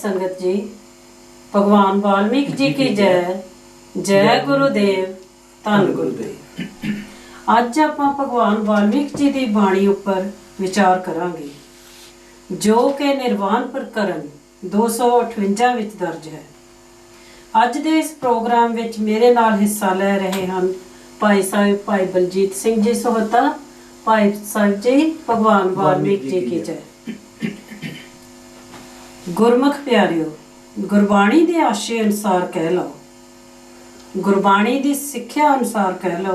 संगत जी, भगवान वाल्मीकि जी की जय। जय गुरुदेव, धन गुरुदेव। ਅੱਜ ਆਪਾਂ ਭਗਵਾਨ ਵਾਲਮੀਕ ਜੀ ਦੀ ਬਾਣੀ ਉੱਪਰ ਵਿਚਾਰ ਕਰਾਂਗੇ, ਜੋ ਕਿ ਨਿਰਵਾਣ ਪ੍ਰਕਰਨ 258 ਵਿੱਚ ਦਰਜ ਹੈ। ਅੱਜ ਦੇ ਇਸ ਪ੍ਰੋਗਰਾਮ ਵਿੱਚ ਮੇਰੇ ਨਾਲ ਹਿੱਸਾ ਲੈ ਰਹੇ ਹਨ ਭਾਈ ਸਾਹਿਬ ਭਾਈ ਬਲਜੀਤ ਸਿੰਘ ਜੀ ਸੋਹਤਾ। ਭਾਈ ਸਾਹਿਬ ਜੀ, ਭਗਵਾਨ ਵਾਲਮੀਕ ਜੀ की जय। गुरमुख प्यारिओ, गुरबाणी के आशे अनुसार कह लो, गुरबाणी की सिक्ख्या अनुसार कह लो,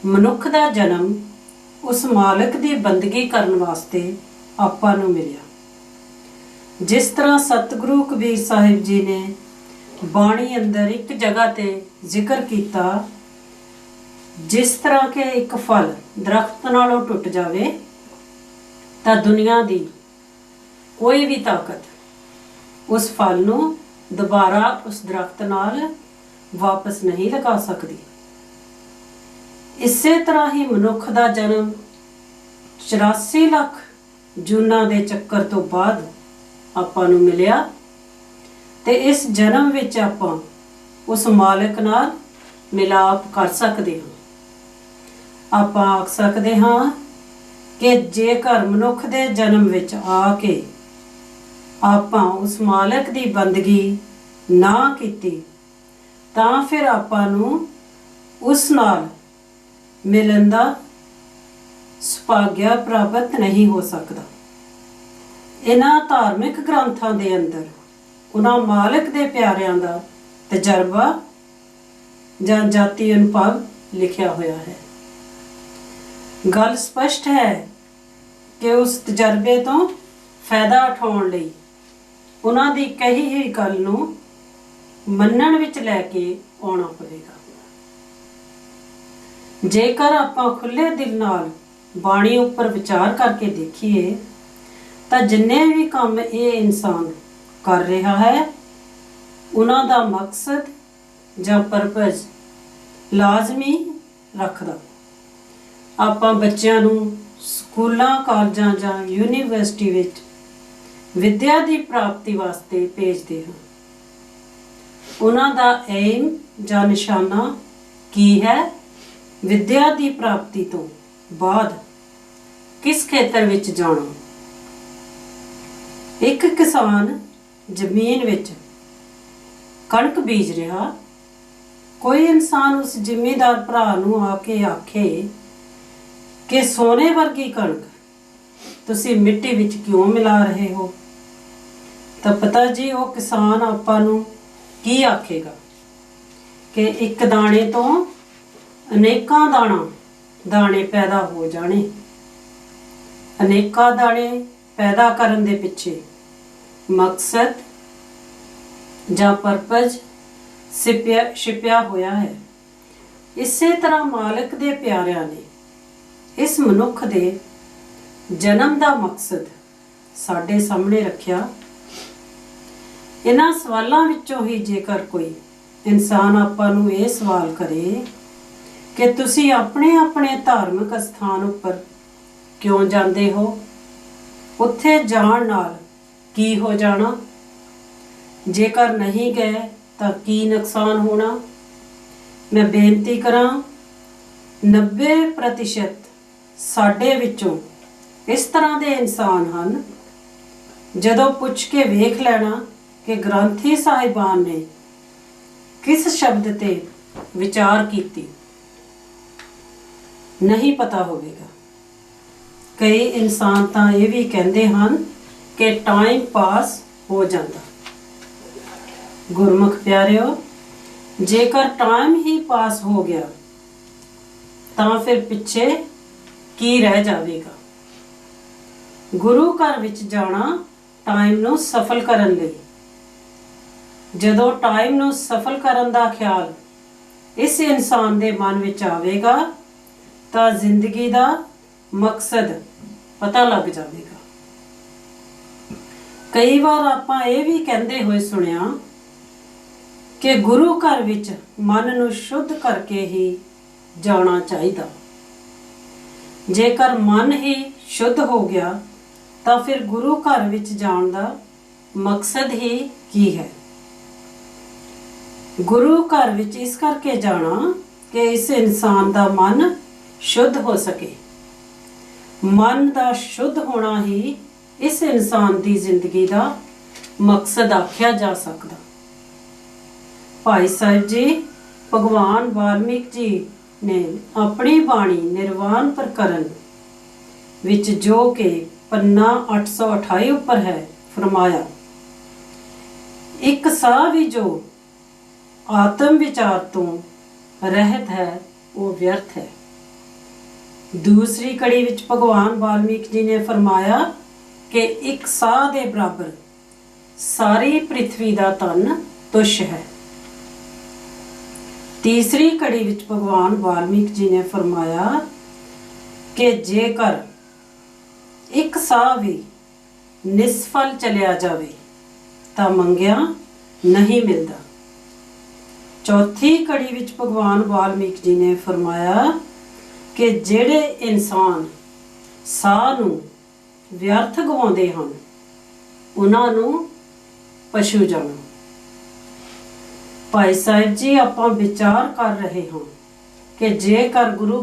मनुख का जन्म उस मालिक की बंदगी करने वास्ते आपां नूं मिलिया। जिस तरह सतगुरु कबीर साहिब जी ने बाणी अंदर एक जगह ते जिक्र किया, जिस तरह के एक फल दरख्त नालों टुट जावे तां दुनिया की कोई भी ताकत उस फल नूं दोबारा उस दरख्त नाल वापस नहीं लगा सकती। इसे तरह ही मनुख का जन्म 84 लाख जूना के चक्कर तो बाद आपां नूं मिलिया ते इस जन्म विच आपां उस मालिक नाल मिलाप कर सकते हाँ। आपां आख सकते हाँ कि जेकर मनुख के जन्म विच आके आपां उस मालिक की बंदगी ना कीती तां फिर आपां नूं उस नाल मिलन दा सुभाग्य प्राप्त नहीं हो सकता। इन्हां धार्मिक ग्रंथां दे अंदर उन्हां मालिक दे प्यारियां दा तजर्बा जां जाति अनुभव लिखिया होया है। गल स्पष्ट है कि उस तजर्बे तो फायदा उठाउण लई उन्हां दी कही हुई गल नूं मन्नण विच लैके आउणा पवेगा। जेकर आपां खुले दिल नाल बाणी उपर विचार करके देखिए तां जिन्ने भी काम ये इंसान कर रहा है उन्हां दा मकसद जां परपज लाजमी रखदा। आपां बच्चिआं नूं स्कूलां कालजां जां यूनीवर्सिटी विच विद्या की प्राप्ति वास्ते भेजते हैं। उन्हां दा एम जां निशाना की है? विद्या की प्राप्ति तो बाद किस खेतर विच जाना। एक किसान जमीन विच कणक बीज रहा, कोई इंसान उस जिमीदार भरा नूं आके आखे कि सोने वर्गी कणक तुसी मिट्टी विच क्यों मिला रहे हो, तो पता जी वो किसान आपां नूं की आखेगा कि एक दाणे तो अनेकां दाणे पैदा हो जाने। अनेकां दाणे पैदा करन दे पिछे मकसद जां परपज छिपिया होया है। इसे तरह मालिक दे प्यारिਆਂ ने इस मनुख दे जन्म का मकसद साडे सामने रखिया। इन्हां सवालों विचों ही जेकर कोई इंसान आपां नूं ये सवाल करे कि तुसी अपने अपने धार्मिक स्थान उपर क्यों जाते हो, उत्थे जाण नाल की हो जाना, जेकर नहीं गए तो की नुकसान होना। मैं बेनती करां 90% साडे विचों इस तरह के इंसान हैं जदों पुछ के वेख लेना कि ग्रंथी साहिबान ने किस शब्द ते विचार कीती, नहीं पता होगा। कई इंसान तो ये भी कहते हैं कि टाइम पास हो जाता। गुरमुख प्यारिओ, जेकर टाइम ही पास हो गया तो फिर पिछे की रह जाएगा। गुरु घर विच जाना टाइम नूं सफल करन लई। जदों टाइम नूं सफल करन दा ख्याल इस इंसान दे मन विच आवेगा तां जिंदगी दा मकसद पता लग जाएगा। कई बार आपां ये भी कहते हुए सुनिया कि गुरु घर विच मन नूं शुद्ध करके ही जाना चाहिए। जेकर मन ही शुद्ध हो गया तो फिर गुरु घर विच जाण दा ਮਕਸਦ ਹੀ ਕੀ ਹੈ। ਗੁਰੂ ਘਰ ਵਿੱਚ ਇਸ ਕਰਕੇ ਜਾਣਾ ਕਿ ਇਸ ਇਨਸਾਨ ਦਾ ਮਨ ਸ਼ੁੱਧ ਹੋ ਸਕੇ। ਮਨ ਦਾ ਸ਼ੁੱਧ ਹੋਣਾ ਹੀ ਇਸ ਇਨਸਾਨ ਦੀ ਜ਼ਿੰਦਗੀ ਦਾ ਮਕਸਦ ਆਖਿਆ ਜਾ ਸਕਦਾ। ਭਾਈ ਸਾਹਿਬ ਜੀ ਭਗਵਾਨ ਵਾਲਮੀਕ ਜੀ ਨੇ ਆਪਣੀ ਬਾਣੀ ਨਿਰਵਾਣ ਪ੍ਰਕਰਨ ਵਿੱਚ, ਜੋ ਕਿ ਪੰਨਾ 828 ਉੱਪਰ ਹੈ, ਫਰਮਾਇਆ, ਇੱਕ ਸਾਹ ਵੀ ਜੋ ਆਤਮ ਵਿਚਾਰ ਤੋਂ ਰਹਿਤ ਹੈ ਉਹ ਵਿਅਰਥ ਹੈ। ਦੂਸਰੀ ਕੜੀ ਵਿੱਚ ਭਗਵਾਨ ਵਾਲਮੀਕ ਜੀ ਨੇ ਫਰਮਾਇਆ ਕਿ ਇੱਕ ਸਾਹ ਦੇ ਬਰਾਬਰ ਸਾਰੀ ਪ੍ਰਿਥਵੀ ਦਾ ਧਨ ਤੁੱਛ ਹੈ। ਤੀਸਰੀ ਕੜੀ ਵਿੱਚ ਭਗਵਾਨ ਵਾਲਮੀਕ ਜੀ ਨੇ ਫਰਮਾਇਆ ਕਿ ਜੇਕਰ ਇੱਕ ਸਾਹ ਵੀ ਨਿਸਫਲ ਚਲਿਆ ਜਾਵੇ ਤਾਂ ਮੰਗਿਆ ਨਹੀਂ ਮਿਲਦਾ। ਚੌਥੀ ਕੜੀ ਵਿੱਚ ਭਗਵਾਨ ਵਾਲਮੀਕ ਜੀ ਨੇ ਫਰਮਾਇਆ ਕਿ ਜਿਹੜੇ ਇਨਸਾਨ ਸਾਹ ਨੂੰ ਵਿਅਰਥ ਗਵਾਉਂਦੇ ਹਨ ਉਹਨਾਂ ਨੂੰ ਪਸ਼ੂ ਜਾਣੋ। ਭਾਈ ਸਾਹਿਬ ਜੀ ਆਪਾਂ ਵਿਚਾਰ ਕਰ ਰਹੇ ਹਾਂ ਕਿ ਜੇਕਰ ਗੁਰੂ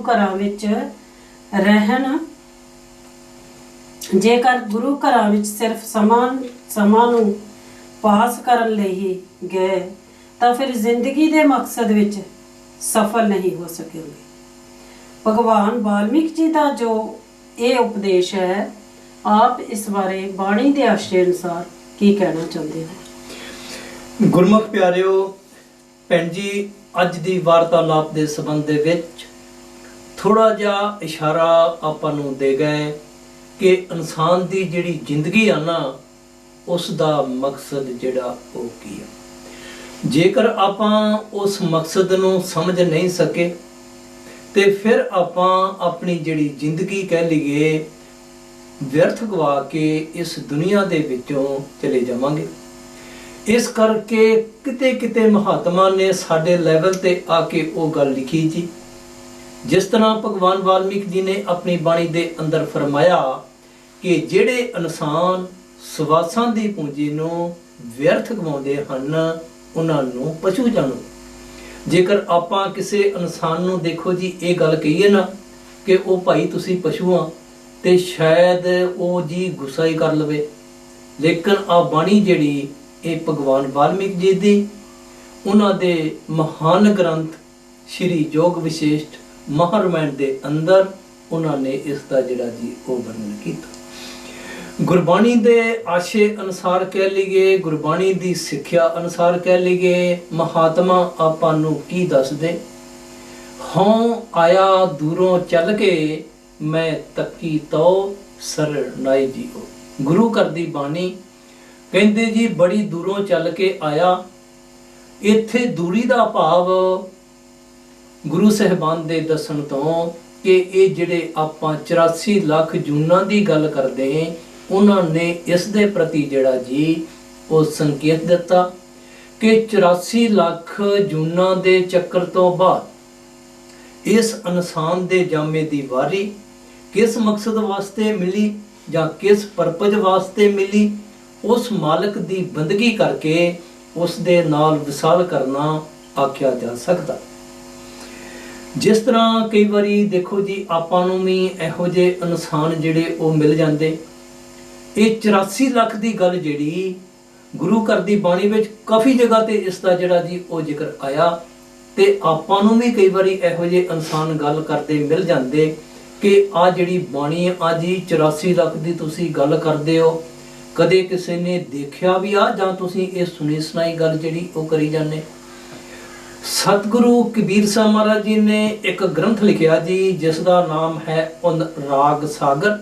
ਘਰਾਂ ਵਿੱਚ ਸਿਰਫ ਸਮਾਂ ਨੂੰ ਪਾਸ ਕਰਨ ਲਈ ਹੀ ਗਏ ਤਾਂ ਫਿਰ ਜ਼ਿੰਦਗੀ ਦੇ ਮਕਸਦ ਵਿੱਚ ਸਫਲ ਨਹੀਂ ਹੋ ਸਕੇਗੇ। ਭਗਵਾਨ ਵਾਲਮੀਕ ਜੀ ਦਾ ਜੋ ਇਹ ਉਪਦੇਸ਼ ਹੈ, ਆਪ ਇਸ ਬਾਰੇ ਬਾਣੀ ਦੇ ਆਸ਼ੇ ਅਨੁਸਾਰ ਕੀ ਕਹਿਣਾ ਚਾਹੁੰਦੇ ਹੋ? ਗੁਰਮੁਖ ਪਿਆਰਿਓ, ਭੈਣ ਜੀ ਅੱਜ ਦੀ ਵਾਰਤਾਲਾਪ ਦੇ ਸੰਬੰਧ ਦੇ ਵਿੱਚ ਥੋੜਾ ਜਿਹਾ ਇਸ਼ਾਰਾ ਆਪਾਂ ਨੂੰ ਦੇ ਗਏ ਕਿ ਇਨਸਾਨ ਦੀ ਜਿਹੜੀ ਜ਼ਿੰਦਗੀ ਆ ਨਾ, ਉਸ ਦਾ ਮਕਸਦ ਜਿਹੜਾ ਉਹ ਕੀ ਆ। ਜੇਕਰ ਆਪਾਂ ਉਸ ਮਕਸਦ ਨੂੰ ਸਮਝ ਨਹੀਂ ਸਕੇ ਤੇ ਫਿਰ ਆਪਾਂ ਆਪਣੀ ਜਿਹੜੀ ਜ਼ਿੰਦਗੀ ਕਹਿ ਲਈਏ ਵਿਅਰਥ ਗਵਾ ਕੇ ਇਸ ਦੁਨੀਆ ਦੇ ਵਿੱਚੋਂ ਚਲੇ ਜਾਵਾਂਗੇ। ਇਸ ਕਰਕੇ ਕਿਤੇ ਕਿਤੇ ਮਹਾਤਮਾ ਨੇ ਸਾਡੇ ਲੈਵਲ ਤੇ ਆ ਕੇ ਉਹ ਗੱਲ ਲਿਖੀ ਜੀ, ਜਿਸ ਤਰ੍ਹਾਂ ਭਗਵਾਨ ਵਾਲਮੀਕ ਜੀ ਨੇ ਆਪਣੀ ਬਾਣੀ ਦੇ ਅੰਦਰ ਫਰਮਾਇਆ ਕਿ ਜਿਹੜੇ ਇਨਸਾਨ ਸਵਾਸਾਂ ਦੀ ਪੂੰਜੀ ਨੂੰ ਵਿਅਰਥ ਗਵਾਉਂਦੇ ਹਨ ਉਹਨਾਂ ਨੂੰ ਪਸ਼ੂ ਜਾਣੋ। ਜੇਕਰ ਆਪਾਂ ਕਿਸੇ ਇਨਸਾਨ ਨੂੰ ਦੇਖੋ ਜੀ ਇਹ ਗੱਲ ਕਹੀਏ ਨਾ ਕਿ ਉਹ ਭਾਈ ਤੁਸੀਂ ਪਸ਼ੂ ਆ, ਤੇ ਸ਼ਾਇਦ ਉਹ ਜੀ ਗੁੱਸਾ ਹੀ ਕਰ ਲਵੇ। ਲੇਕਿਨ ਆ ਬਾਣੀ ਜਿਹੜੀ ਇਹ ਭਗਵਾਨ ਵਾਲਮੀਕ ਜੀ ਦੀ, ਉਹਨਾਂ ਦੇ ਮਹਾਨ ਗ੍ਰੰਥ ਸ਼੍ਰੀ ਯੋਗ ਵਿਸ਼ੇਸ਼ਟ ਮਹਾਰਾਮਾਇਣ ਦੇ ਅੰਦਰ ਉਹਨਾਂ ਨੇ ਇਸ ਦਾ ਜਿਹੜਾ ਜੀ ਉਹ ਵਰਣਨ ਕੀਤਾ। ਗੁਰਬਾਣੀ ਦੇ ਆਸ਼ੇ ਅਨੁਸਾਰ ਕਹਿ ਲਈਏ, ਗੁਰਬਾਣੀ ਦੀ ਸਿੱਖਿਆ ਅਨੁਸਾਰ ਕਹਿ ਲਈਏ, ਮਹਾਤਮਾ ਆਪਾਂ ਨੂੰ ਕੀ ਦੱਸਦੇ? ਹਉ ਆਇਆ ਦੂਰੋਂ ਚੱਲ ਕੇ ਮੈਂ ਤੱਕੀ ਤੋ ਸਰਨਾਈ ਜੀਓ। ਗੁਰੂ ਘਰ ਦੀ ਬਾਣੀ ਕਹਿੰਦੇ ਜੀ ਬੜੀ ਦੂਰੋਂ ਚੱਲ ਕੇ ਆਇਆ। ਇੱਥੇ ਦੂਰੀ ਦਾ ਭਾਵ ਗੁਰੂ ਸਾਹਿਬਾਨ ਦੇ ਦੱਸਣ ਤੋਂ ਕਿ ਇਹ ਜਿਹੜੇ ਆਪਾਂ 84 ਲੱਖ ਜੂਨਾਂ ਦੀ ਗੱਲ ਕਰਦੇ, ਉਹਨਾਂ ਨੇ ਇਸ ਦੇ ਪ੍ਰਤੀ ਜਿਹੜਾ ਜੀ ਉਹ ਸੰਕੇਤ ਦਿੱਤਾ ਕਿ 84 ਲੱਖ ਜੂਨਾਂ ਦੇ ਚੱਕਰ ਤੋਂ ਬਾਅਦ ਇਸ ਇਨਸਾਨ ਦੇ ਜਾਮੇ ਦੀ ਵਾਰੀ ਕਿਸ ਮਕਸਦ ਵਾਸਤੇ ਮਿਲੀ ਜਾਂ ਕਿਸ ਪਰਪਸ ਵਾਸਤੇ ਮਿਲੀ, ਉਸ ਮਾਲਕ ਦੀ ਬੰਦਗੀ ਕਰਕੇ ਉਸ ਦੇ ਨਾਲ ਵਿਸਾਲ ਕਰਨਾ ਆਖਿਆ ਜਾ ਸਕਦਾ। ਜਿਸ ਤਰ੍ਹਾਂ ਕਈ ਵਾਰੀ ਦੇਖੋ ਜੀ ਆਪਾਂ ਨੂੰ ਵੀ ਇਹੋ ਜਿਹੇ ਇਨਸਾਨ ਜਿਹੜੇ ਉਹ ਮਿਲ ਜਾਂਦੇ। ਇਹ 84 ਲੱਖ ਦੀ ਗੱਲ ਜਿਹੜੀ ਗੁਰੂ ਘਰ ਦੀ ਬਾਣੀ ਵਿੱਚ ਕਾਫੀ ਜਗ੍ਹਾ ਤੇ ਇਸ ਦਾ ਜਿਹੜਾ ਜੀ ਉਹ ਜ਼ਿਕਰ ਆਇਆ, ਤੇ ਆਪਾਂ ਨੂੰ ਵੀ ਕਈ ਵਾਰੀ ਇਹੋ ਜਿਹੇ ਇਨਸਾਨ ਗੱਲ ਕਰਦੇ ਮਿਲ ਜਾਂਦੇ ਕਿ ਆ ਜਿਹੜੀ ਬਾਣੀ ਆ ਜੀ 84 ਲੱਖ ਦੀ ਤੁਸੀਂ ਗੱਲ ਕਰਦੇ ਹੋ, ਕਦੇ ਕਿਸੇ ਨੇ ਦੇਖਿਆ ਵੀ ਆ ਜਾਂ ਤੁਸੀਂ ਇਹ ਸੁਣੀ ਸੁਣਾਈ ਗੱਲ ਜਿਹੜੀ ਉਹ ਕਰੀ ਜਾਂਦੇ। ਸਤਿਗੁਰੂ ਕਬੀਰ ਸਾਹਿਬ ਮਹਾਰਾਜ ਜੀ ਨੇ ਇੱਕ ਗ੍ਰੰਥ ਲਿਖਿਆ ਜੀ ਜਿਸ ਦਾ ਨਾਮ ਹੈ ਰਾਗ ਸਾਗਰ।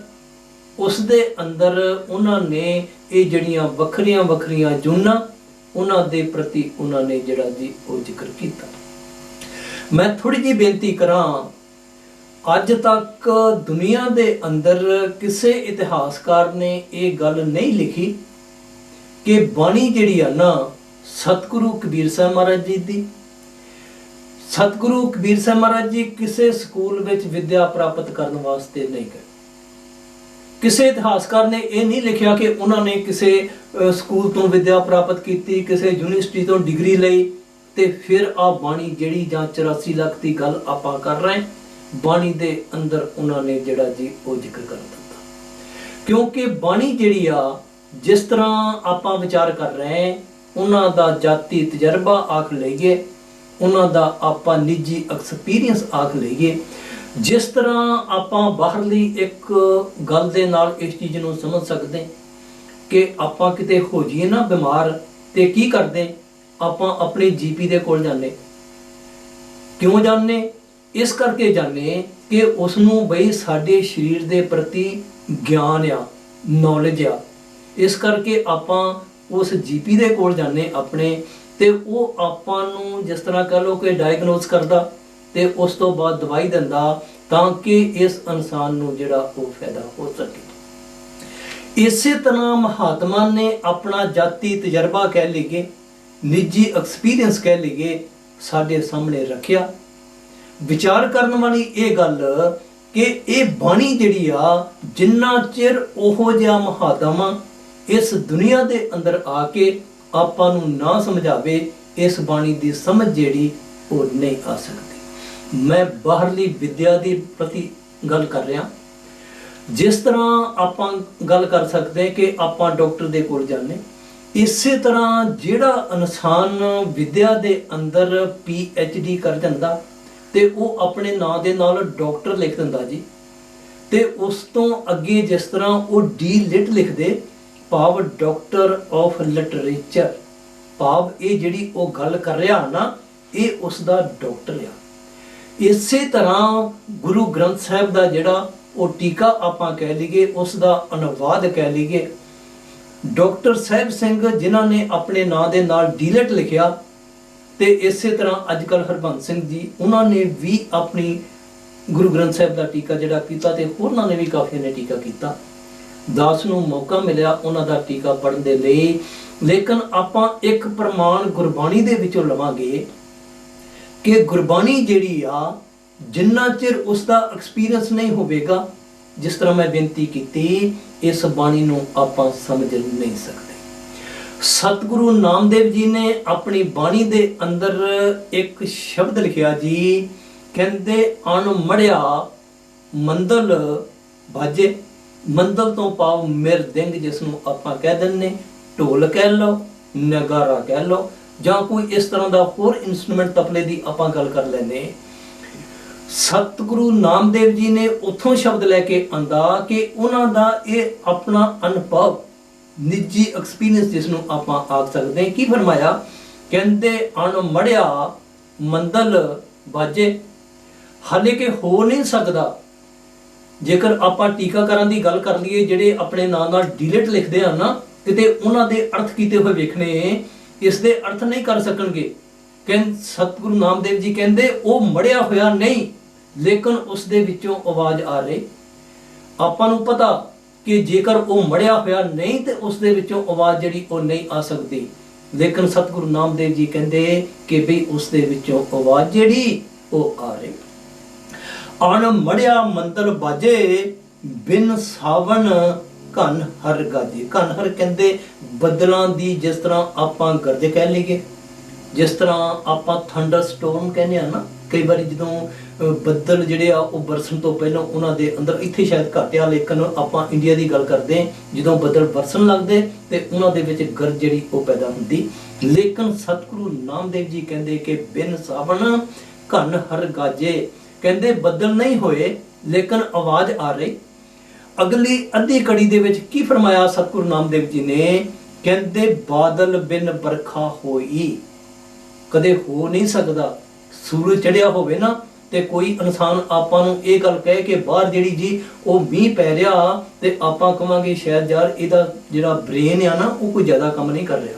ਉਸ ਦੇ ਅੰਦਰ ਉਹਨਾਂ ਨੇ ਇਹ ਜਿਹੜੀਆਂ ਵੱਖਰੀਆਂ ਵੱਖਰੀਆਂ ਜੂਨਾਂ ਉਹਨਾਂ ਦੇ ਪ੍ਰਤੀ ਉਹਨਾਂ ਨੇ ਜਿਹੜਾ ਜੀ ਉਹ ਜ਼ਿਕਰ ਕੀਤਾ। ਮੈਂ ਥੋੜੀ ਜਿਹੀ ਬੇਨਤੀ ਕਰਾਂ, ਅੱਜ ਤੱਕ ਦੁਨੀਆ ਦੇ ਅੰਦਰ ਕਿਸੇ ਇਤਿਹਾਸਕਾਰ ਨੇ ਇਹ ਗੱਲ ਨਹੀਂ ਲਿਖੀ ਕਿ ਬਾਣੀ ਜਿਹੜੀ ਆ ਨਾ ਸਤਿਗੁਰੂ ਕਬੀਰ ਸਾਹਿਬ ਮਹਾਰਾਜ ਜੀ ਦੀ, ਸਤਿਗੁਰੂ ਕਬੀਰ ਸਾਹਿਬ ਮਹਾਰਾਜ ਜੀ ਕਿਸੇ ਸਕੂਲ ਵਿੱਚ ਵਿੱਦਿਆ ਪ੍ਰਾਪਤ ਕਰਨ ਵਾਸਤੇ ਨਹੀਂ ਗਏ। ਕਿਸੇ ਇਤਿਹਾਸਕਾਰ ਨੇ ਇਹ ਨਹੀਂ ਲਿਖਿਆ ਕਿ ਉਹਨਾਂ ਨੇ ਕਿਸੇ ਸਕੂਲ ਤੋਂ ਵਿੱਦਿਆ ਪ੍ਰਾਪਤ ਕੀਤੀ, ਕਿਸੇ ਯੂਨੀਵਰਸਿਟੀ ਤੋਂ ਡਿਗਰੀ ਲਈ ਤੇ ਫਿਰ ਆ ਬਾਣੀ ਜਿਹੜੀ ਜਾਂ 84 ਲੱਖ ਦੀ ਗੱਲ ਆਪਾਂ ਕਰ ਰਹੇ, ਬਾਣੀ ਦੇ ਅੰਦਰ ਉਹਨਾਂ ਨੇ ਜਿਹੜਾ ਜੀ ਉਹ ਜ਼ਿਕਰ ਕਰ ਦਿੱਤਾ। ਕਿਉਂਕਿ ਬਾਣੀ ਜਿਹੜੀ ਆ, ਜਿਸ ਤਰ੍ਹਾਂ ਆਪਾਂ ਵਿਚਾਰ ਕਰ ਰਹੇ, ਉਹਨਾਂ ਦਾ ਜਾਤੀ ਤਜਰਬਾ ਆਖ ਲਈਏ, ਉਹਨਾਂ ਦਾ ਆਪਾਂ ਨਿੱਜੀ ਐਕਸਪੀਰੀਅੰਸ ਆਖ ਲਈਏ, ਜਿਸ ਤਰ੍ਹਾਂ ਆਪਾਂ ਬਾਹਰਲੀ ਇੱਕ ਗੱਲ ਦੇ ਨਾਲ ਇਸ ਚੀਜ਼ ਨੂੰ ਸਮਝ ਸਕਦੇ ਕਿ ਆਪਾਂ ਕਿਤੇ ਹੋ ਜਾਈਏ ਨਾ ਬਿਮਾਰ ਤੇ ਕੀ ਕਰਦੇ, ਆਪਾਂ ਆਪਣੇ ਜੀਪੀ ਦੇ ਕੋਲ ਜਾਂਦੇ। ਕਿਉਂ ਜਾਂਦੇ? ਇਸ ਕਰਕੇ ਜਾਂਦੇ ਕਿ ਉਸ ਨੂੰ ਬਈ ਸਾਡੇ ਸਰੀਰ ਦੇ ਪ੍ਰਤੀ ਗਿਆਨ ਆ, ਨੌਲੇਜ ਆ। ਇਸ ਕਰਕੇ ਆਪਾਂ ਉਸ ਜੀਪੀ ਦੇ ਕੋਲ ਜਾਂਦੇ ਆਪਣੇ, ਤੇ ਉਹ ਆਪਾਂ ਨੂੰ ਜਿਸ ਤਰ੍ਹਾਂ ਕਹ ਲਓ ਕਿ ਡਾਇਗਨੋਸ ਕਰਦਾ ਤੇ ਉਸ ਤੋਂ ਬਾਅਦ ਦਵਾਈ ਦਿੰਦਾ ਤਾਂ ਕਿ ਇਸ ਇਨਸਾਨ ਨੂੰ ਜਿਹੜਾ ਉਹ ਫਾਇਦਾ ਹੋ ਸਕੇ। ਇਸੇ ਤਰ੍ਹਾਂ ਮਹਾਤਮਾ ਨੇ ਆਪਣਾ ਜਾਤੀ ਤਜਰਬਾ ਕਹਿ ਲਈਏ, ਨਿੱਜੀ ਐਕਸਪੀਰੀਅੰਸ ਕਹਿ ਲਈਏ, ਸਾਡੇ ਸਾਹਮਣੇ ਰੱਖਿਆ। ਵਿਚਾਰ ਕਰਨ ਵਾਲੀ ਇਹ ਗੱਲ ਕਿ ਇਹ ਬਾਣੀ ਜਿਹੜੀ ਆ, ਜਿੰਨਾ ਚਿਰ ਉਹੋ ਜਿਹਾ ਮਹਾਤਮਾ ਇਸ ਦੁਨੀਆ ਦੇ ਅੰਦਰ ਆ ਕੇ ਆਪਾਂ ਨੂੰ ਨਾ ਸਮਝਾਵੇ, ਇਸ ਬਾਣੀ ਦੀ ਸਮਝ ਜਿਹੜੀ ਉਹ ਨਹੀਂ ਆ ਸਕਦੀ। ਮੈਂ ਬਾਹਰਲੀ ਵਿਦਿਆ ਦੀ ਪ੍ਰਤੀ ਗੱਲ ਕਰ ਰਿਹਾ। ਜਿਸ ਤਰ੍ਹਾਂ ਆਪਾਂ ਗੱਲ ਕਰ ਸਕਦੇ ਕਿ ਆਪਾਂ ਡਾਕਟਰ ਦੇ ਕੋਲ ਜਾਂਦੇ, ਇਸੇ ਤਰ੍ਹਾਂ ਜਿਹੜਾ ਇਨਸਾਨ ਵਿਦਿਆ ਦੇ ਅੰਦਰ PhD ਕਰ ਜਾਂਦਾ ਤੇ ਉਹ ਆਪਣੇ ਨਾਂ ਦੇ ਨਾਲ ਡਾਕਟਰ ਲਿਖ ਦਿੰਦਾ ਜੀ, ਤੇ ਉਸ ਤੋਂ ਅੱਗੇ ਜਿਸ ਤਰ੍ਹਾਂ ਉਹ D.Litt ਲਿਖਦੇ, ਭਾਵ ਡਾਕਟਰ ਆਫ ਲਿਟਰੇਚਰ, ਭਾਵ ਇਹ ਜਿਹੜੀ ਉਹ ਗੱਲ ਕਰ ਰਿਹਾ ਨਾ, ਇਹ ਉਸ ਦਾ ਡਾਕਟਰ ਆ। ਇਸੇ ਤਰ੍ਹਾਂ ਗੁਰੂ ਗ੍ਰੰਥ ਸਾਹਿਬ ਦਾ ਜਿਹੜਾ ਉਹ ਟੀਕਾ ਆਪਾਂ ਕਹਿ ਲਈਏ, ਉਸ ਦਾ ਅਨੁਵਾਦ ਕਹਿ ਲਈਏ, ਡਾਕਟਰ ਸਾਹਿਬ ਸਿੰਘ ਜਿਨ੍ਹਾਂ ਨੇ ਆਪਣੇ ਨਾਂ ਦੇ ਨਾਲ D.Litt ਲਿਖਿਆ, ਤੇ ਇਸੇ ਤਰ੍ਹਾਂ ਅੱਜ ਕੱਲ੍ਹ ਹਰਬੰਸ ਸਿੰਘ ਜੀ, ਉਹਨਾਂ ਨੇ ਵੀ ਆਪਣੀ ਗੁਰੂ ਗ੍ਰੰਥ ਸਾਹਿਬ ਦਾ ਟੀਕਾ ਜਿਹੜਾ ਕੀਤਾ, ਤੇ ਹੋਰਨਾਂ ਨੇ ਵੀ ਕਾਫੀ ਨੇ ਟੀਕਾ ਕੀਤਾ। ਦਾਸ ਨੂੰ ਮੌਕਾ ਮਿਲਿਆ ਉਹਨਾਂ ਦਾ ਟੀਕਾ ਪੜ੍ਹਨ ਦੇ ਲਈ, ਲੇਕਿਨ ਆਪਾਂ ਇੱਕ ਪ੍ਰਮਾਣ ਗੁਰਬਾਣੀ ਦੇ ਵਿੱਚੋਂ ਲਵਾਂਗੇ ਕਿ ਗੁਰਬਾਣੀ ਜਿਹੜੀ ਆ, ਜਿੰਨਾ ਚਿਰ ਉਸ ਦਾ ਐਕਸਪੀਰੀਅੰਸ ਨਹੀਂ ਹੋਵੇਗਾ, ਜਿਸ ਤਰ੍ਹਾਂ ਮੈਂ ਬੇਨਤੀ ਕੀਤੀ, ਇਸ ਬਾਣੀ ਨੂੰ ਆਪਾਂ ਸਮਝ ਨਹੀਂ ਸਕਦੇ। ਸਤਿਗੁਰੂ ਨਾਮਦੇਵ ਜੀ ਨੇ ਆਪਣੀ ਬਾਣੀ ਦੇ ਅੰਦਰ ਇੱਕ ਸ਼ਬਦ ਲਿਖਿਆ ਜੀ, ਕਹਿੰਦੇ ਅਣਮੜਿਆ ਮੰਦਲ ਬਾਜੇ। ਮੰਦਲ ਤੋਂ ਭਾਵ ਮਿਰਦਿੰਗ, ਜਿਸ ਨੂੰ ਆਪਾਂ ਕਹਿ ਦਿੰਦੇ, ਢੋਲ ਕਹਿ ਲਓ, ਨਗਾਰਾ ਕਹਿ ਲਓ, ਜਾਂ ਕੋਈ ਇਸ ਤਰ੍ਹਾਂ ਦਾ ਹੋਰ ਇਨਸਟਰੂਮੈਂਟ ਤਬਲੇ ਦੀ ਆਪਾਂ ਗੱਲ ਕਰ ਲੈਂਦੇ। ਸਤਿਗੁਰੂ ਨਾਮਦੇਵ ਜੀ ਨੇ ਉੱਥੋਂ ਸ਼ਬਦ ਲੈ ਕੇ ਆਂਦਾ ਕਿ ਉਹਨਾਂ ਦਾ ਇਹ ਆਪਣਾ ਅਨੁਭਵ, ਨਿੱਜੀ ਐਕਸਪੀਰੀਅੰਸ ਜਿਸ ਨੂੰ ਆਪਾਂ ਆਖ ਸਕਦੇ ਹਾਂ। ਕੀ ਫਰਮਾਇਆ? ਕਹਿੰਦੇ ਅਣਮੜਿਆ ਮੰਦਲ ਬਾਜੇ। ਹਾਲੇ ਕਿ ਹੋ ਨਹੀਂ ਸਕਦਾ, ਜੇਕਰ ਆਪਾਂ ਟੀਕਾਕਰਾਂ ਦੀ ਗੱਲ ਕਰ ਲਈਏ, ਜਿਹੜੇ ਆਪਣੇ ਨਾਂ ਨਾਲ D.Litt ਲਿਖਦੇ ਆ ਨਾ, ਕਿਤੇ ਉਹਨਾਂ ਦੇ ਅਰਥ ਕੀਤੇ ਹੋਏ ਵੇਖਣੇ, ਇਸ ਦੇ ਅਰਥ ਨਹੀਂ ਕਰ ਸਕਣਗੇ। ਕਹਿੰਦੇ ਸਤਿਗੁਰੂ ਨਾਮਦੇਵ ਜੀ ਕਹਿੰਦੇ ਉਹ ਮੜਿਆ ਹੋਇਆ ਨਹੀਂ, ਲੇਕਿਨ ਉਸ ਦੇ ਵਿੱਚੋਂ ਆਵਾਜ਼ ਆ ਰਹੀ। ਆਪਾਂ ਨੂੰ ਪਤਾ ਕਿ ਜੇਕਰ ਉਹ ਮੜਿਆ ਹੋਇਆ ਨਹੀਂ ਤੇ ਉਸ ਦੇ ਵਿੱਚੋਂ ਆਵਾਜ਼ ਜਿਹੜੀ ਉਹ ਨਹੀਂ ਆ ਸਕਦੀ, ਲੇਕਿਨ ਸਤਿਗੁਰੂ ਨਾਮਦੇਵ ਜੀ ਕਹਿੰਦੇ ਕਿ ਬਈ ਉਸ ਦੇ ਵਿੱਚੋਂ ਆਵਾਜ਼ ਜਿਹੜੀ ਉਹ ਆ ਰਹੀ। ਅਣਮੜਿਆ ਮੰਦਲ ਬਾਜੇ, ਬਿਨ ਸਾਵਣ ਘਨ ਹਰ ਗਾਜੇ। ਘਨ ਹਰ ਕਹਿੰਦੇ ਬੱਦਲਾਂ ਦੀ, ਜਿਸ ਤਰ੍ਹਾਂ ਆਪਾਂ ਗਰਜ ਕਹਿ ਲਈਏ, ਜਿਸ ਤਰ੍ਹਾਂ ਆਪਾਂ ਥੰਡਰ ਸਟੋਰਮ ਕਹਿੰਦੇ ਆ ਨਾ, ਕਈ ਵਾਰੀ ਜਦੋਂ ਬੱਦਲ ਜਿਹੜੇ ਆ ਉਹ ਬਰਸਣ ਤੋਂ ਪਹਿਲਾਂ ਉਹਨਾਂ ਦੇ ਅੰਦਰ, ਇੱਥੇ ਸ਼ਾਇਦ ਘੱਟ ਆ, ਲੇਕਿਨ ਆਪਾਂ ਇੰਡੀਆ ਦੀ ਗੱਲ ਕਰਦੇ, ਜਦੋਂ ਬੱਦਲ ਬਰਸਣ ਲੱਗਦੇ ਤੇ ਉਹਨਾਂ ਦੇ ਵਿੱਚ ਗਰਜ ਜਿਹੜੀ ਉਹ ਪੈਦਾ ਹੁੰਦੀ। ਲੇਕਿਨ ਸਤਿਗੁਰੂ ਨਾਮਦੇਵ ਜੀ ਕਹਿੰਦੇ ਕਿ ਬਿਨ ਸਾਵਣ ਘਨ ਹਰ ਗਾਜੇ, ਕਹਿੰਦੇ ਬੱਦਲ ਨਹੀਂ ਹੋਏ ਲੇਕਿਨ ਆਵਾਜ਼ ਆ ਰਹੀ। ਅਗਲੀ ਅੱਧੀ ਕੜੀ ਦੇ ਵਿੱਚ ਕੀ ਫਰਮਾਇਆ ਸਤਿਗੁਰੂ ਨਾਮਦੇਵ ਜੀ ਨੇ? ਕਹਿੰਦੇ ਬਾਦਲ ਬਿਨ ਬਰਖਾ ਹੋਈ। ਕਦੇ ਹੋ ਨਹੀਂ ਸਕਦਾ, ਸੂਰਜ ਚੜਿਆ ਹੋਵੇ ਨਾ ਤੇ ਕੋਈ ਇਨਸਾਨ ਆਪਾਂ ਨੂੰ ਇਹ ਗੱਲ ਕਹੇ ਕਿ ਬਾਹਰ ਜਿਹੜੀ ਜੀ ਉਹ ਮੀਂਹ ਪੈ ਰਿਹਾ, ਤੇ ਆਪਾਂ ਕਹਾਂਗੇ ਸ਼ਾਇਦ ਯਾਰ ਇਹਦਾ ਜਿਹੜਾ ਬ੍ਰੇਨ ਆ ਨਾ ਉਹ ਕੋਈ ਜ਼ਿਆਦਾ ਕੰਮ ਨਹੀਂ ਕਰ ਰਿਹਾ।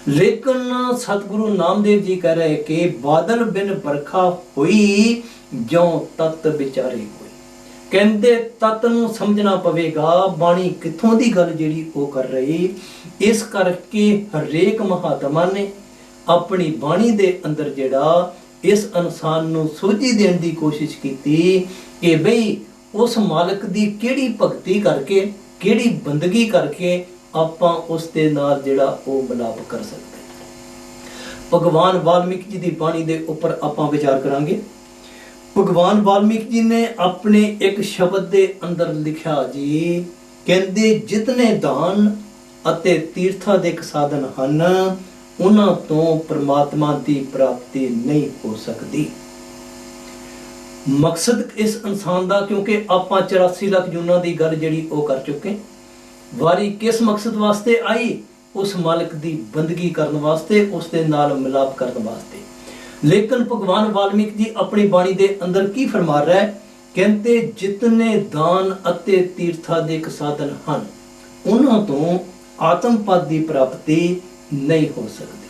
ਲੇਕਿਨ ਸਤਿਗੁਰੂ ਨਾਮਦੇਵ ਜੀ ਕਹਿ ਰਹੇ ਕਿ ਬਾਦਲ ਬਿਨ ਬਰਖਾ ਹੋਈ, ਜਿਉਂ ਤਤ ਵਿਚਾਰੇ ਹੋਈ। ਕਹਿੰਦੇ ਤਤ ਨੂੰ ਸਮਝਣਾ ਪਵੇਗਾ, ਬਾਣੀ ਕਿੱਥੋਂ ਦੀ ਗੱਲ ਜਿਹੜੀ ਉਹ ਕਰ ਰਹੀ। ਇਸ ਕਰਕੇ ਹਰੇਕ ਮਹਾਤਮਾ ਨੇ ਆਪਣੀ ਬਾਣੀ ਦੇ ਅੰਦਰ ਜਿਹੜਾ ਇਸ ਇਨਸਾਨ ਨੂੰ ਸੋਝੀ ਦੇਣ ਦੀ ਕੋਸ਼ਿਸ਼ ਕੀਤੀ ਕਿ ਬਈ ਉਸ ਮਾਲਕ ਦੀ ਕਿਹੜੀ ਭਗਤੀ ਕਰਕੇ, ਕਿਹੜੀ ਬੰਦਗੀ ਕਰਕੇ ਆਪਾਂ ਉਸ ਦੇ ਨਾਲ ਜਿਹੜਾ ਉਹ ਮਿਲਾਪ ਕਰ ਸਕਦੇ ਹਾਂ। ਭਗਵਾਨ ਵਾਲਮੀਕ ਜੀ ਦੀ ਬਾਣੀ ਦੇ ਉੱਪਰ ਆਪਾਂ ਵਿਚਾਰ ਕਰਾਂਗੇ। ਭਗਵਾਨ ਵਾਲਮੀਕ ਜੀ ਨੇ ਆਪਣੇ ਇੱਕ ਸ਼ਬਦ ਦੇ ਅੰਦਰ ਲਿਖਿਆ ਜੀ, ਕਹਿੰਦੇ ਜਿਤਨੇ ਦਾਨ ਅਤੇ ਤੀਰਥਾਂ ਦੇ ਸਾਧਨ ਹਨ, ਉਹਨਾਂ ਤੋਂ ਪ੍ਰਮਾਤਮਾ ਦੀ ਪ੍ਰਾਪਤੀ ਨਹੀਂ ਹੋ ਸਕਦੀ। ਮਕਸਦ ਇਸ ਇਨਸਾਨ ਦਾ, ਕਿਉਂਕਿ ਆਪਾਂ 84 ਲੱਖ ਜੂਨਾਂ ਦੀ ਗੱਲ ਜਿਹੜੀ ਉਹ ਕਰ ਚੁੱਕੇ, ਵਾਰੀ ਕਿਸ ਮਕਸਦ ਵਾਸਤੇ ਆਈ? ਉਸ ਮਾਲਕ ਦੀ ਬੰਦਗੀ ਕਰਨ ਵਾਸਤੇ, ਉਸ ਦੇ ਨਾਲ ਮਿਲਾਪ ਕਰਨ ਵਾਸਤੇ। ਲੇਕਿਨ ਭਗਵਾਨ ਵਾਲਮੀਕ ਜੀ ਆਪਣੀ ਬਾਣੀ ਦੇ ਅੰਦਰ ਕੀ ਫਰਮਾ ਰਿਹਾ ਹੈ? ਕਹਿੰਦੇ ਜਿਤਨੇ ਦਾਨ ਅਤੇ ਤੀਰਥਾਂ ਦੇ ਸਾਧਨ ਹਨ, ਉਹਨਾਂ ਤੋਂ ਆਤਮ ਪਦ ਦੀ ਪ੍ਰਾਪਤੀ ਨਹੀਂ ਹੋ ਸਕਦੀ।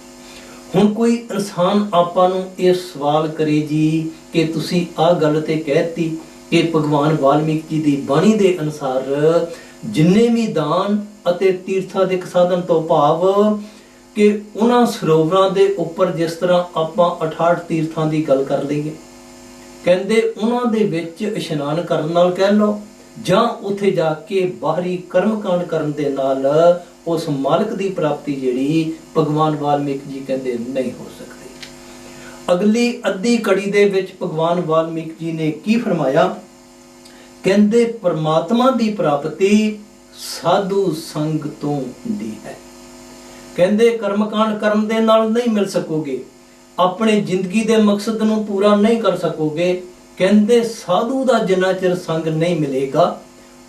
ਹੁਣ ਕੋਈ ਇਨਸਾਨ ਆਪਾਂ ਨੂੰ ਇਹ ਸਵਾਲ ਕਰੇ ਜੀ ਕਿ ਤੁਸੀਂ ਆਹ ਗੱਲ ਤੇ ਕਹਿਤੀ ਕਿ ਭਗਵਾਨ ਵਾਲਮੀਕ ਜੀ ਦੀ ਬਾਣੀ ਦੇ ਅਨੁਸਾਰ ਜਿੰਨੇ ਵੀ ਦਾਨ ਅਤੇ ਤੀਰਥਾਂ ਦੇ ਸਾਧਨ ਤੋਂ ਭਾਵ ਕਿ ਉਹਨਾਂ ਸਰੋਵਰਾਂ ਦੇ ਉੱਪਰ ਜਿਸ ਤਰ੍ਹਾਂ ਆਪਾਂ 68 ਤੀਰਥਾਂ ਦੀ ਗੱਲ ਕਰ ਲਈਏ, ਕਹਿੰਦੇ ਉਹਨਾਂ ਦੇ ਵਿੱਚ ਇਸ਼ਨਾਨ ਕਰਨ ਨਾਲ ਕਹਿ ਲਓ ਜਾਂ ਉੱਥੇ ਜਾ ਕੇ ਬਾਹਰੀ ਕਰਮਕਾਂਡ ਕਰਨ ਦੇ ਨਾਲ ਉਸ ਮਾਲਕ ਦੀ ਪ੍ਰਾਪਤੀ ਜਿਹੜੀ ਭਗਵਾਨ ਵਾਲਮੀਕ ਜੀ ਕਹਿੰਦੇ ਨਹੀਂ ਹੋ ਸਕਦੀ। ਅਗਲੀ ਅੱਧੀ ਕੜੀ ਦੇ ਵਿੱਚ ਭਗਵਾਨ ਵਾਲਮੀਕ ਜੀ ਨੇ ਕੀ ਫਰਮਾਇਆ? ਕਹਿੰਦੇ ਪਰਮਾਤਮਾ ਦੀ ਪ੍ਰਾਪਤੀ ਸਾਧੂ ਸੰਗ ਤੋਂ ਹੁੰਦੀ ਹੈ। ਕਹਿੰਦੇ ਕਰਮਕਾਂਡ ਕਰਨ ਦੇ ਨਾਲ ਨਹੀਂ ਮਿਲ ਸਕੋਗੇ, ਆਪਣੇ ਜ਼ਿੰਦਗੀ ਦੇ ਮਕਸਦ ਨੂੰ ਪੂਰਾ ਨਹੀਂ ਕਰ ਸਕੋਗੇ। ਕਹਿੰਦੇ ਸਾਧੂ ਦਾ ਜਿੰਨਾ ਚਿਰ ਸੰਗ ਨਹੀਂ ਮਿਲੇਗਾ,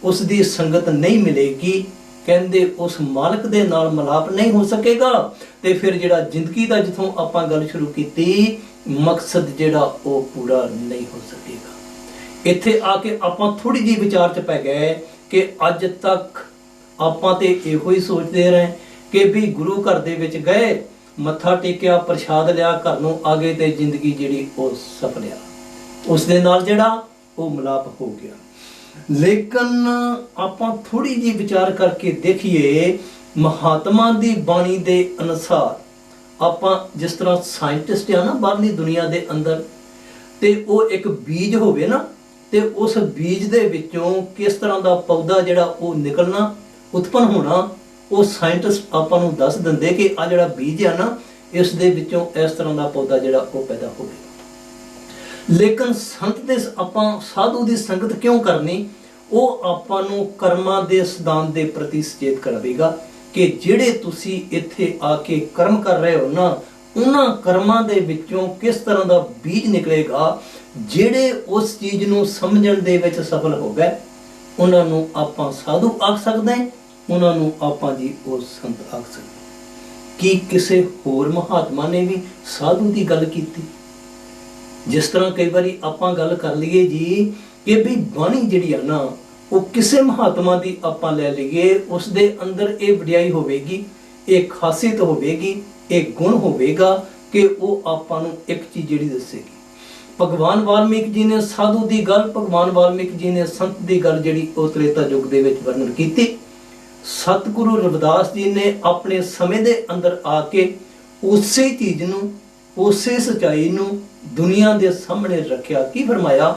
ਉਸ ਦੀ ਸੰਗਤ ਨਹੀਂ ਮਿਲੇਗੀ, ਕਹਿੰਦੇ ਉਸ ਮਾਲਕ ਦੇ ਨਾਲ ਮਿਲਾਪ ਨਹੀਂ ਹੋ ਸਕੇਗਾ। ਤੇ ਫਿਰ ਜਿਹੜਾ ਜ਼ਿੰਦਗੀ ਦਾ ਜਿੱਥੋਂ ਆਪਾਂ ਗੱਲ ਸ਼ੁਰੂ ਕੀਤੀ, ਮਕਸਦ ਜਿਹੜਾ ਉਹ ਪੂਰਾ ਨਹੀਂ ਹੋ ਸਕੇਗਾ। ਇੱਥੇ ਆ ਕੇ ਆਪਾਂ ਥੋੜੀ ਜਿਹੀ ਵਿਚਾਰ 'ਚ ਪੈ ਗਏ ਕਿ ਅੱਜ ਤੱਕ ਆਪਾਂ ਤੇ ਇਹੋ ਹੀ ਸੋਚਦੇ ਰਹੇ ਕਿ ਵੀ ਗੁਰੂ ਘਰ ਦੇ ਵਿੱਚ ਗਏ, ਮੱਥਾ ਟੇਕਿਆ, ਪ੍ਰਸ਼ਾਦ ਲਿਆ, ਘਰ ਨੂੰ ਆ ਗਏ ਤੇ ਜ਼ਿੰਦਗੀ ਜਿਹੜੀ ਉਹ ਸਫਲਿਆ, ਉਸ ਦੇ ਨਾਲ ਜਿਹੜਾ ਉਹ ਮਿਲਾਪ ਹੋ ਗਿਆ। ਲੇਕਿਨ ਆਪਾਂ ਥੋੜੀ ਜਿਹੀ ਵਿਚਾਰ ਕਰਕੇ ਦੇਖੀਏ, ਮਹਾਤਮਾ ਦੀ ਬਾਣੀ ਦੇ ਅਨੁਸਾਰ ਆਪਾਂ ਜਿਸ ਤਰ੍ਹਾਂ ਸਾਇੰਟਿਸਟ ਆ ਨਾ ਬਾਹਰਲੀ ਦੁਨੀਆ ਦੇ ਅੰਦਰ, ਤੇ ਉਹ ਇੱਕ ਬੀਜ ਹੋਵੇ ਨਾ, ਤੇ ਉਸ ਬੀਜ ਦੇ ਵਿੱਚੋਂ ਕਿਸ ਤਰ੍ਹਾਂ ਦਾ ਪੌਦਾ ਜਿਹੜਾ ਉਹ ਨਿਕਲਣਾ, ਉਤਪੰਨ ਹੋਣਾ, ਉਹ ਸਾਇੰਟਿਸਟ ਆਪਾਂ ਨੂੰ ਦੱਸ ਦਿੰਦੇ ਕਿ ਆ ਜਿਹੜਾ ਬੀਜ ਆ ਨਾ, ਇਸ ਦੇ ਵਿੱਚੋਂ ਇਸ ਤਰ੍ਹਾਂ ਦਾ ਪੌਦਾ ਜਿਹੜਾ ਉਹ ਪੈਦਾ ਹੋਵੇ। ਲੇਕਿਨ ਸੰਤ ਦੇ ਆਪਾਂ ਸਾਧੂ ਦੀ ਸੰਗਤ ਕਿਉਂ ਕਰਨੀ? ਉਹ ਆਪਾਂ ਨੂੰ ਕਰਮਾਂ ਦੇ ਸਿਧਾਂਤ ਦੇ ਪ੍ਰਤੀ ਸੁਚੇਤ ਕਰਾਵੇਗਾ ਕਿ ਜਿਹੜੇ ਤੁਸੀਂ ਇੱਥੇ ਆ ਕੇ ਕਰਮ ਕਰ ਰਹੇ ਹੋ ਨਾ, ਉਹਨਾਂ ਕਰਮਾਂ ਦੇ ਵਿੱਚੋਂ ਕਿਸ ਤਰ੍ਹਾਂ ਦਾ ਬੀਜ ਨਿਕਲੇਗਾ। ਜਿਹੜੇ ਉਸ ਚੀਜ਼ ਨੂੰ ਸਮਝਣ ਦੇ ਵਿੱਚ ਸਫਲ ਹੋ ਗਏ, ਉਹਨਾਂ ਨੂੰ ਆਪਾਂ ਸਾਧੂ ਆਖ ਸਕਦੇ ਹਾਂ, ਉਹਨਾਂ ਨੂੰ ਆਪਾਂ ਜੀ ਉਹ ਸੰਤ ਆਖ ਸਕਦੇ। ਕੀ ਕਿਸੇ ਹੋਰ ਮਹਾਤਮਾ ਨੇ ਵੀ ਸਾਧੂ ਦੀ ਗੱਲ ਕੀਤੀ? ਜਿਸ ਤਰ੍ਹਾਂ ਕਈ ਵਾਰੀ ਆਪਾਂ ਗੱਲ ਕਰ ਲਈਏ ਜੀ ਕਿ ਵੀ ਬਾਣੀ ਜਿਹੜੀ ਆ ਨਾ, ਉਹ ਕਿਸੇ ਮਹਾਤਮਾ ਦੀ ਆਪਾਂ ਲੈ ਲਈਏ, ਉਸ ਦੇ ਅੰਦਰ ਇਹ ਵਡਿਆਈ ਹੋਵੇਗੀ, ਇਹ ਖਾਸੀਅਤ ਹੋਵੇਗੀ, ਇਹ ਗੁਣ ਹੋਵੇਗਾ ਕਿ ਉਹ ਆਪਾਂ ਨੂੰ ਇੱਕ ਚੀਜ਼ ਜਿਹੜੀ ਦੱਸੇਗੀ। ਭਗਵਾਨ ਵਾਲਮੀਕ ਜੀ ਨੇ ਸਾਧੂ ਦੀ ਗੱਲ, ਭਗਵਾਨ ਵਾਲਮੀਕ ਜੀ ਨੇ ਸੰਤ ਦੀ ਗੱਲ ਜਿਹੜੀ ਉਹ ਤ੍ਰੇਤਾ ਯੁੱਗ ਦੇ ਵਿੱਚ ਵਰਣਨ ਕੀਤੀ। ਸਤਿਗੁਰੂ ਰਵਿਦਾਸ ਜੀ ਨੇ ਆਪਣੇ ਸਮੇਂ ਦੇ ਅੰਦਰ ਆ ਕੇ ਉਸੇ ਚੀਜ਼ ਨੂੰ, ਉਸੇ ਸਚਾਈ ਨੂੰ ਦੁਨੀਆ ਦੇ ਸਾਹਮਣੇ ਰੱਖਿਆ। ਕੀ ਫਰਮਾਇਆ?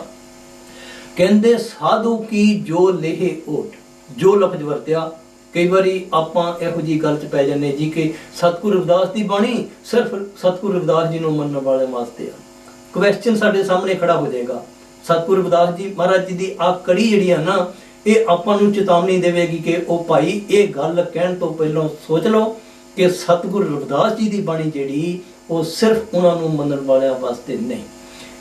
ਕਹਿੰਦੇ ਸਾਧੂ ਕੀ ਜੋ ਲੇਹ ਓਟ, ਜੋ ਲਫ਼ਜ਼ ਵਰਤਿਆ। ਕਈ ਵਾਰੀ ਆਪਾਂ ਇਹੋ ਜੀ ਗੱਲ 'ਚ ਪੈ ਜਾਂਦੇ ਜੀ ਕਿ ਸਤਿਗੁਰੂ ਰਵਿਦਾਸ ਦੀ ਬਾਣੀ ਸਿਰਫ ਸਤਿਗੁਰੂ ਰਵਿਦਾਸ ਜੀ ਨੂੰ ਮੰਨਣ ਵਾਲੇ ਵਾਸਤੇ ਆ। ਕੁਐਸਚਨ ਸਾਡੇ ਸਾਹਮਣੇ ਖੜਾ ਹੋ ਜਾਏਗਾ। ਸਤਿਗੁਰੂ ਰਵਿਦਾਸ ਜੀ ਮਹਾਰਾਜ ਜੀ ਦੀ ਆ ਕੜੀ ਜਿਹੜੀ ਆ ਨਾ, ਇਹ ਆਪਾਂ ਨੂੰ ਚੇਤਾਵਨੀ ਦੇਵੇਗੀ ਕਿ ਉਹ ਭਾਈ ਇਹ ਗੱਲ ਕਹਿਣ ਤੋਂ ਪਹਿਲਾਂ ਸੋਚ ਲਓ ਕਿ ਸਤਿਗੁਰੂ ਰਵਿਦਾਸ ਜੀ ਦੀ ਬਾਣੀ ਜਿਹੜੀ ਉਹ ਸਿਰਫ ਉਹਨਾਂ ਨੂੰ ਮੰਨਣ ਵਾਲਿਆਂ ਵਾਸਤੇ ਨਹੀਂ।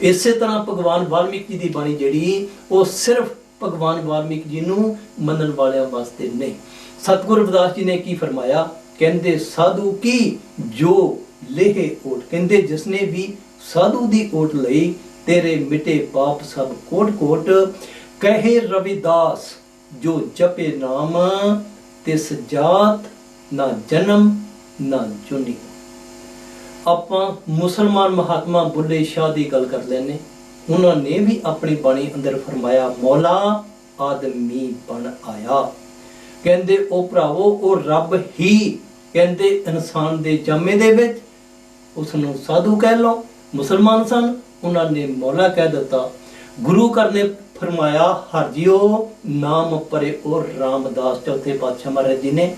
ਇਸੇ ਤਰ੍ਹਾਂ ਭਗਵਾਨ ਵਾਲਮੀਕ ਜੀ ਦੀ ਬਾਣੀ ਜਿਹੜੀ ਉਹ ਸਿਰਫ ਭਗਵਾਨ ਵਾਲਮੀਕ ਜੀ ਨੂੰ ਮੰਨਣ ਵਾਲਿਆਂ ਵਾਸਤੇ ਨਹੀਂ। ਸਤਿਗੁਰੂ ਰਵਿਦਾਸ ਜੀ ਨੇ ਕੀ ਫਰਮਾਇਆ? ਕਹਿੰਦੇ ਸਾਧੂ ਕੀ ਜੋ ਲੇਹ ਓਟ, ਕਹਿੰਦੇ ਜਿਸਨੇ ਵੀ ਸਾਧੂ ਦੀ ਓਟ ਲਈ, ਤੇਰੇ ਮਿਟੇ ਪਾਪ ਸਭ ਕੋਟ ਕੋਟ। ਕਹੇ ਰਵਿਦਾਸ ਜੋ ਜਪੇ ਨਾਮ, ਤਿਸ ਜਾਤ ਨਾ ਜਨਮ ਨਾ ਜੁਨੀ। ਆਪਾਂ ਮੁਸਲਮਾਨ ਮਹਾਤਮਾ ਬੁੱਲੇ ਸ਼ਾਹ ਦੀ ਗੱਲ ਕਰ ਲੈਨੇ, ਉਹਨਾਂ ਨੇ ਵੀ ਆਪਣੀ ਬਾਣੀ ਅੰਦਰ ਫਰਮਾਇਆ ਮੌਲਾ ਆਦਮੀ ਬਣ ਆਇਆ। ਕਹਿੰਦੇ ਉਹ ਭਰਾਵੋ ਉਹ ਰੱਬ ਹੀ ਕਹਿੰਦੇ ਇਨਸਾਨ ਦੇ ਜਾਮੇ ਦੇ ਵਿੱਚ ਉਸ ਨੂੰ ਸਾਧੂ ਕਹਿ ਲਓ। ਮੁਸਲਮਾਨ ਸਨ, ਉਹਨਾਂ ਨੇ ਮੌਲਾ ਕਹਿ ਦਿੱਤਾ। ਗੁਰੂ ਘਰ ਨੇ ਫਰਮਾਇਆ ਹਰ ਜਿਉ ਨਾਮ ਪਰੇ ਉਹ ਰਾਮਦਾਸ। ਚੌਥੇ ਪਾਤਸ਼ਾਹ ਮਹਾਰਾਜ ਜੀ ਨੇ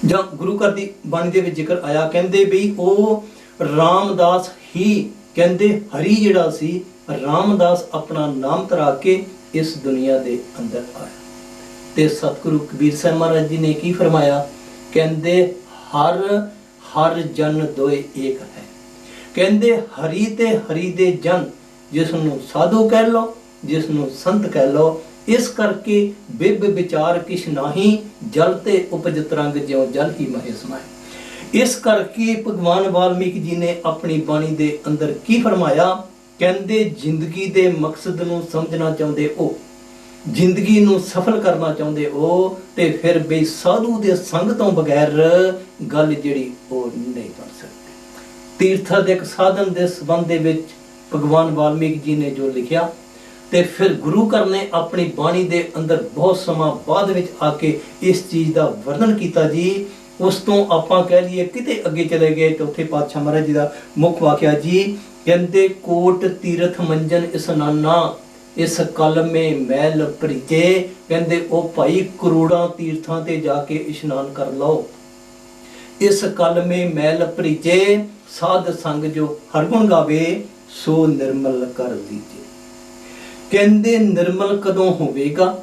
ਜਾਂ ਗੁਰੂ ਘਰ ਦੀ ਬਾਣੀ ਦੇ ਵਿੱਚ ਜ਼ਿਕਰ ਆਇਆ, ਕਹਿੰਦੇ ਵੀ ਉਹ ਰਾਮਦਾਸ ਹੀ, ਕਹਿੰਦੇ ਹਰੀ ਜਿਹੜਾ ਸੀ, ਰਾਮਦਾਸ ਆਪਣਾ ਨਾਮ ਧਰਾ ਕੇ ਇਸ ਦੁਨੀਆ ਦੇ ਅੰਦਰ ਆਇਆ। ਤੇ ਸਤਿਗੁਰੂ ਕਬੀਰ ਸਾਹਿਬ ਮਹਾਰਾਜ ਜੀ ਨੇ ਕੀ ਫਰਮਾਇਆ, ਕਹਿੰਦੇ ਹਰ ਹਰ ਜਨ ਦੋਏ ਏਕ ਹੈ। ਕਹਿੰਦੇ ਹਰੀ ਤੇ ਹਰੀ ਦੇ ਜਨ, ਜਿਸ ਨੂੰ ਸਾਧੂ ਕਹਿ ਲਓ, ਜਿਸ ਨੂੰ ਸੰਤ ਕਹਿ ਲਓ। ਇਸ ਕਰਕੇ ਬਿਬ ਵਿਚਾਰ ਕਿਛ ਨਾਹੀ, ਜਲ ਤੇ ਉਪਜ ਤਰੰਗ ਜਿਉ ਜਲ ਹੀ ਮਹਿ ਸਮਾਏ। ਇਸ ਕਰਕੇ ਭਗਵਾਨ ਵਾਲਮੀਕ ਜੀ ਨੇ ਆਪਣੀ ਬਾਣੀ ਦੇ ਅੰਦਰ ਕੀ ਫਰਮਾਇਆ, ਕਹਿੰਦੇ ਜ਼ਿੰਦਗੀ ਦੇ ਮਕਸਦ ਨੂੰ ਸਮਝਣਾ ਚਾਹੁੰਦੇ ਹੋ, ਜ਼ਿੰਦਗੀ ਨੂੰ ਸਫਲ ਕਰਨਾ ਚਾਹੁੰਦੇ ਹੋ, ਤੇ ਫਿਰ ਬਈ ਸਾਧੂ ਦੇ ਸੰਗ ਤੋਂ ਬਗੈਰ ਗੱਲ ਜਿਹੜੀ ਉਹ ਨਹੀਂ ਬਣ ਸਕਦੀ। ਤੀਰਥਾਦਿਕ ਸਾਧਨ ਦੇ ਸੰਬੰਧ ਦੇ ਵਿੱਚ ਭਗਵਾਨ ਵਾਲਮੀਕ ਜੀ ਨੇ ਜੋ ਲਿਖਿਆ, ਤੇ ਫਿਰ ਗੁਰੂ ਘਰ ਨੇ ਆਪਣੀ ਬਾਣੀ ਦੇ ਅੰਦਰ ਬਹੁਤ ਸਮਾਂ ਬਾਅਦ ਵਿੱਚ ਆ ਕੇ ਇਸ ਚੀਜ਼ ਦਾ ਵਰਣਨ ਕੀਤਾ ਜੀ। ਉਸ ਤੋਂ ਆਪਾਂ ਕਹਿ ਲਈਏ ਕਿਤੇ ਅੱਗੇ ਚਲੇ ਗਏ। ਚੌਥੇ ਪਾਤਸ਼ਾਹ ਮਹਾਰਾਜ ਜੀ ਦਾ ਮੁੱਖ ਵਾਕਿਆ ਜੀ, ਕਹਿੰਦੇ ਕੋਟ ਤੀਰਥ ਮੰਜਨ ਇਸਨਾਨਾ, ਇਸ ਕਲਮੇ ਮੈਲ ਭਰੀਜੇ। ਕਹਿੰਦੇ ਉਹ ਭਾਈ ਕਰੋੜਾਂ ਤੀਰਥਾਂ ਤੇ ਜਾ ਕੇ ਇਸ਼ਨਾਨ ਕਰ ਲਓ, ਇਸ ਕਲਮੇ ਮੈਲ ਭਰੀਜੇ। ਸਾਧ ਸੰਗ ਜੋ ਹਰਗੁਣ ਗਾਵੇ, ਸੋ ਨਿਰਮਲ ਕਰ ਦੀਜੇ। ਕਹਿੰਦੇ ਨਿਰਮਲ ਕਦੋਂ ਹੋਵੇਗਾ,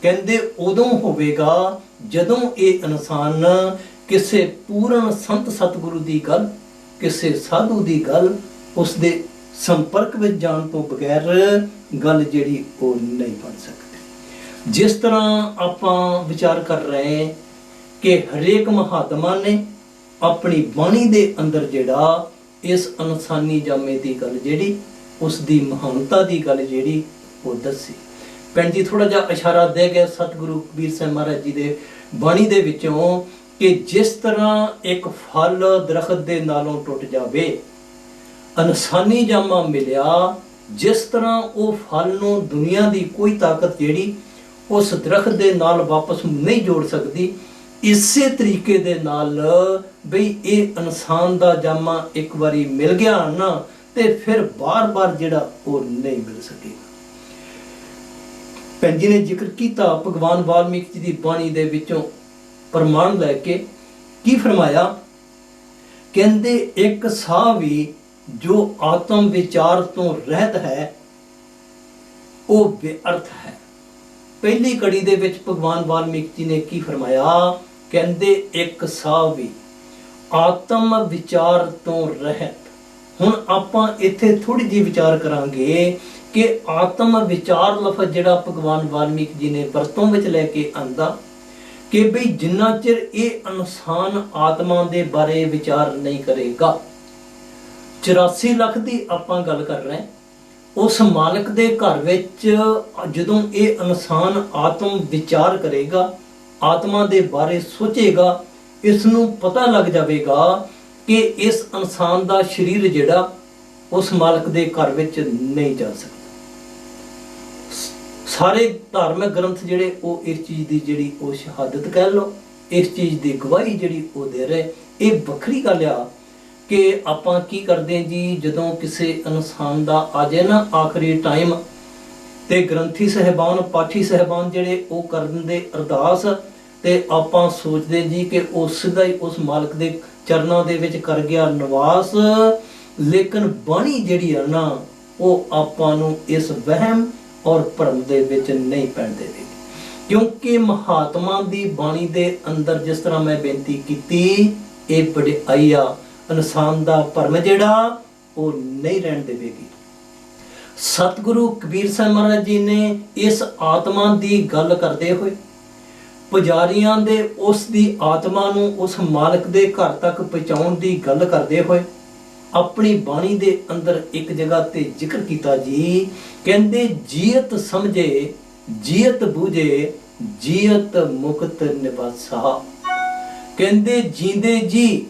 ਕਹਿੰਦੇ ਉਦੋਂ ਹੋਵੇਗਾ ਜਦੋਂ ਇਹ ਇਨਸਾਨ ਕਿਸੇ ਪੂਰਨ ਸੰਤ ਸਤਿਗੁਰੂ ਦੀ ਗੱਲ, ਕਿਸੇ ਸਾਧੂ ਦੀ ਗੱਲ, ਉਸ ਦੇ ਸੰਪਰਕ ਵਿੱਚ ਜਾਣ ਤੋਂ ਬਗੈਰ ਗੱਲ ਜਿਹੜੀ ਉਹ ਨਹੀਂ ਬਣ ਸਕਦੀ। ਜਿਸ ਤਰ੍ਹਾਂ ਆਪਾਂ ਵਿਚਾਰ ਕਰ ਰਹੇ ਕਿ ਹਰੇਕ ਮਹਾਤਮਾ ਨੇ ਆਪਣੀ ਬਾਣੀ ਦੇ ਅੰਦਰ ਜਿਹੜਾ ਇਸ ਇਨਸਾਨੀ ਜਾਮੇ ਦੀ ਗੱਲ ਜਿਹੜੀ, ਉਸ ਦੀ ਮਹਾਨਤਾ ਦੀ ਗੱਲ ਜਿਹੜੀ ਉਹ ਦੱਸੀ। ਭੈਣ ਜੀ ਥੋੜਾ ਜਿਹਾ ਇਸ਼ਾਰਾ ਦੇ ਗਏ ਸਤਿਗੁਰੂ ਕਬੀਰ ਸਾਹਿਬ ਮਹਾਰਾਜ ਜੀ ਦੇ ਬਾਣੀ ਦੇ ਵਿੱਚੋਂ ਕਿ ਜਿਸ ਤਰ੍ਹਾਂ ਇੱਕ ਫਲ ਦਰਖਤ ਦੇ ਨਾਲੋਂ ਟੁੱਟ ਜਾਵੇ, ਇਨਸਾਨੀ ਜਾਮਾ ਮਿਲਿਆ, ਜਿਸ ਤਰ੍ਹਾਂ ਉਹ ਫਲ ਨੂੰ ਦੁਨੀਆ ਦੀ ਕੋਈ ਤਾਕਤ ਜਿਹੜੀ ਉਸ ਦਰਖਤ ਦੇ ਨਾਲ ਵਾਪਸ ਨਹੀਂ ਜੋੜ ਸਕਦੀ, ਇਸੇ ਤਰੀਕੇ ਦੇ ਨਾਲ ਬਈ ਇਹ ਇਨਸਾਨ ਦਾ ਜਾਮਾ ਇੱਕ ਵਾਰੀ ਮਿਲ ਗਿਆ ਨਾ, ਤੇ ਫਿਰ ਬਾਰ-ਬਾਰ ਜਿਹੜਾ ਉਹ ਨਹੀਂ ਮਿਲ ਸਕੇਗਾ। ਭੈਣ ਜੀ ਨੇ ਜ਼ਿਕਰ ਕੀਤਾ ਭਗਵਾਨ ਵਾਲਮੀਕ ਜੀ ਦੀ ਬਾਣੀ ਦੇ ਵਿੱਚੋਂ ਪ੍ਰਮਾਣ ਲੈ ਕੇ ਕੀ ਫਰਮਾਇਆ, ਕਹਿੰਦੇ ਇੱਕ ਸਾਹ ਵੀ ਜੋ ਆਤਮ ਵਿਚਾਰ ਤੋਂ ਰਹਿਤ ਹੈ ਉਹ ਬੇਅਰਥ ਹੈ। ਪਹਿਲੀ ਕੜੀ ਦੇ ਵਿੱਚ ਭਗਵਾਨ ਵਾਲਮੀਕ ਜੀ ਨੇ ਕੀ ਫਰਮਾਇਆ, ਕਹਿੰਦੇ ਇੱਕ ਸਾਹ ਵੀ ਆਤਮ ਵਿਚਾਰ ਤੋਂ ਰਹਿਤ। ਹੁਣ ਆਪਾਂ ਇੱਥੇ ਥੋੜੀ ਜਿਹੀ ਵਿਚਾਰ ਕਰਾਂਗੇ ਕਿ ਆਤਮ ਵਿਚਾਰ ਲਫ਼ਜ਼ ਜਿਹੜਾ ਭਗਵਾਨ ਵਾਲਮੀਕ ਜੀ ਨੇ ਵਰਤੋਂ ਵਿੱਚ ਲੈ ਕੇ ਆਂਦਾ, ਕਿ ਬਈ ਜਿੰਨਾ ਚਿਰ ਇਹ ਇਨਸਾਨ ਆਤਮਾ ਦੇ ਬਾਰੇ ਵਿਚਾਰ ਨਹੀਂ ਕਰੇਗਾ, 84 ਲੱਖ ਦੀ ਆਪਾਂ ਗੱਲ ਕਰ ਰਹੇ, ਉਸ ਮਾਲਕ ਦੇ ਘਰ ਵਿੱਚ ਜਦੋਂ ਇਹ ਇਨਸਾਨ ਆਤਮ ਵਿਚਾਰ ਕਰੇਗਾ, ਆਤਮਾ ਦੇ ਬਾਰੇ ਸੋਚੇਗਾ, ਇਸ ਨੂੰ ਪਤਾ ਲੱਗ ਜਾਵੇਗਾ ਕਿ ਇਸ ਇਨਸਾਨ ਦਾ ਸਰੀਰ ਜਿਹੜਾ ਉਸ ਮਾਲਕ ਦੇ ਘਰ ਵਿੱਚ ਨਹੀਂ ਜਾ ਸਕਦਾ। ਸਾਰੇ ਧਾਰਮਿਕ ਗ੍ਰੰਥ ਜਿਹੜੇ ਉਹ ਇਸ ਚੀਜ਼ ਦੀ ਜਿਹੜੀ ਉਹ ਸ਼ਹਾਦਤ ਕਹਿ ਲਓ, ਇਸ ਚੀਜ਼ ਦੀ ਗਵਾਹੀ ਜਿਹੜੀ ਉਹ ਦੇ ਰਹੇ। ਇਹ ਵੱਖਰੀ ਗੱਲ ਆ ਕਿ ਆਪਾਂ ਕੀ ਕਰਦੇ ਹਾਂ ਜੀ, ਜਦੋਂ ਕਿਸੇ ਇਨਸਾਨ ਦਾ ਆ ਜਾਏ ਨਾ ਆਖਰੀ ਟਾਈਮ, ਤੇ ਗ੍ਰੰਥੀ ਸਹਿਬਾਨ, ਪਾਠੀ ਸਹਿਬਾਨ ਜਿਹੜੇ ਉਹ ਕਰਨ ਦੇ ਅਰਦਾਸ, ਤੇ ਆਪਾਂ ਸੋਚਦੇ ਜੀ ਕਿ ਉਹ ਸਿੱਧਾ ਹੀ ਉਸ ਮਾਲਕ ਦੇ ਚਰਨਾਂ ਦੇ ਵਿੱਚ ਕਰ ਗਿਆ ਨਿਵਾਸ। ਲੇਕਿਨ ਬਾਣੀ ਜਿਹੜੀ ਹੈ ਨਾ ਉਹ ਆਪਾਂ ਨੂੰ ਇਸ ਵਹਿਮ ਔਰ ਭਰਮ ਦੇ ਵਿੱਚ ਨਹੀਂ ਪੈਣ ਦੇਵੇਗੀ, ਕਿਉਂਕਿ ਮਹਾਤਮਾ ਦੀ ਬਾਣੀ ਦੇ ਅੰਦਰ ਜਿਸ ਤਰ੍ਹਾਂ ਮੈਂ ਬੇਨਤੀ ਕੀਤੀ, ਇਹ ਵਡਿਆਈ ਆ, ਇਨਸਾਨ ਦਾ ਭਰਮ ਜਿਹੜਾ ਉਹ ਨਹੀਂ ਰਹਿਣ ਦੇਵੇਗੀ। ਸਤਿਗੁਰੂ ਕਬੀਰ ਸਾਹਿਬ ਮਹਾਰਾਜ ਜੀ ਨੇ ਇਸ ਆਤਮਾ ਦੀ ਗੱਲ ਕਰਦੇ ਹੋਏ ਪੁਜਾਰੀਆਂ ਦੇ ਉਸ ਦੀ ਆਤਮਾ ਨੂੰ ਉਸ ਮਾਲਕ ਦੇ ਘਰ ਤੱਕ ਪਹੁੰਚਾਉਣ ਦੀ ਗੱਲ ਕਰਦੇ ਹੋਏ ਆਪਣੀ ਬਾਣੀ ਦੇ ਅੰਦਰ ਇੱਕ ਜਗ੍ਹਾ ਤੇ ਜ਼ਿਕਰ ਕੀਤਾ ਜੀ, ਕਹਿੰਦੇ ਜੀਅਤ ਸਮਝੇ ਜੀਅਤ ਬੂਝੇ ਜੀਅਤ ਮੁਕਤ ਨਿਵਾਸਾ। ਕਹਿੰਦੇ ਜੀਂਦੇ ਜੀ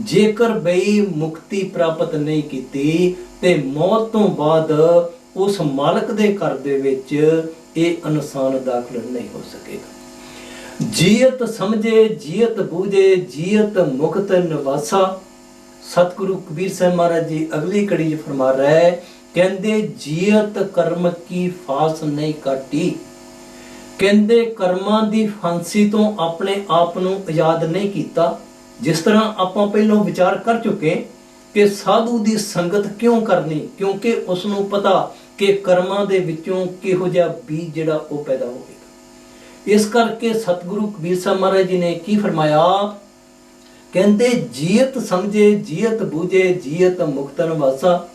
ਜੇਕਰ ਬਈ ਮੁਕਤੀ ਪ੍ਰਾਪਤ ਨਹੀਂ ਕੀਤੀ ਤੇ ਮੌਤ ਤੋਂ ਬਾਅਦ ਉਸ ਮਾਲਕ ਦੇ ਘਰ ਦੇ ਵਿੱਚ ਇਹ ਇਨਸਾਨ ਦਾਖਲ ਨਹੀਂ ਹੋ ਸਕੇਗਾ। ਜੀਅਤ ਸਮਝੇ ਜੀਅਤ ਬੂਝੇ ਜੀਅਤ ਮੁਕਤ ਨਿਵਾਸਾ। ਸਤਿਗੁਰੂ ਕਬੀਰ ਸਾਹਿਬ ਮਹਾਰਾਜ ਜੀ ਅਗਲੀ ਕੜੀ 'ਚ ਫਰਮਾ ਰਿਹਾ ਹੈ, ਕਹਿੰਦੇ ਜੀਅਤ ਕਰਮ ਕੀ ਫਾਸ ਨਹੀਂ ਕਾਟੀ। ਕਹਿੰਦੇ ਕਰਮਾਂ ਦੀ ਫਾਂਸੀ ਤੋਂ ਆਪਣੇ ਆਪ ਨੂੰ ਆਜ਼ਾਦ ਨਹੀਂ ਕੀਤਾ। ਜਿਸ ਤਰ੍ਹਾਂ ਆਪਾਂ ਪਹਿਲਾਂ ਵਿਚਾਰ ਕਰ ਚੁੱਕੇ ਕਿ ਸਾਧੂ ਦੀ ਸੰਗਤ ਕਿਉਂ ਕਰਨੀ, ਕਿਉਂਕਿ ਉਸ ਨੂੰ ਪਤਾ ਕਿ ਕਰਮਾਂ ਦੇ ਵਿੱਚੋਂ ਕਿਹੋ ਜਿਹਾ ਬੀਜ ਜਿਹੜਾ ਉਹ ਪੈਦਾ ਹੋਵੇਗਾ। ਇਸ ਕਰਕੇ ਸਤਿਗੁਰੂ ਕਬੀਰ ਸਾਹਿਬ ਮਹਾਰਾਜ ਜੀ ਨੇ ਕੀ ਫਰਮਾਇਆ, ਕਹਿੰਦੇ ਜੀਅਤ ਸਮਝੇ ਜੀਅਤ ਬੂਝੇ ਜੀਅਤ ਮੁਕਤਨ ਵਾਸਾ,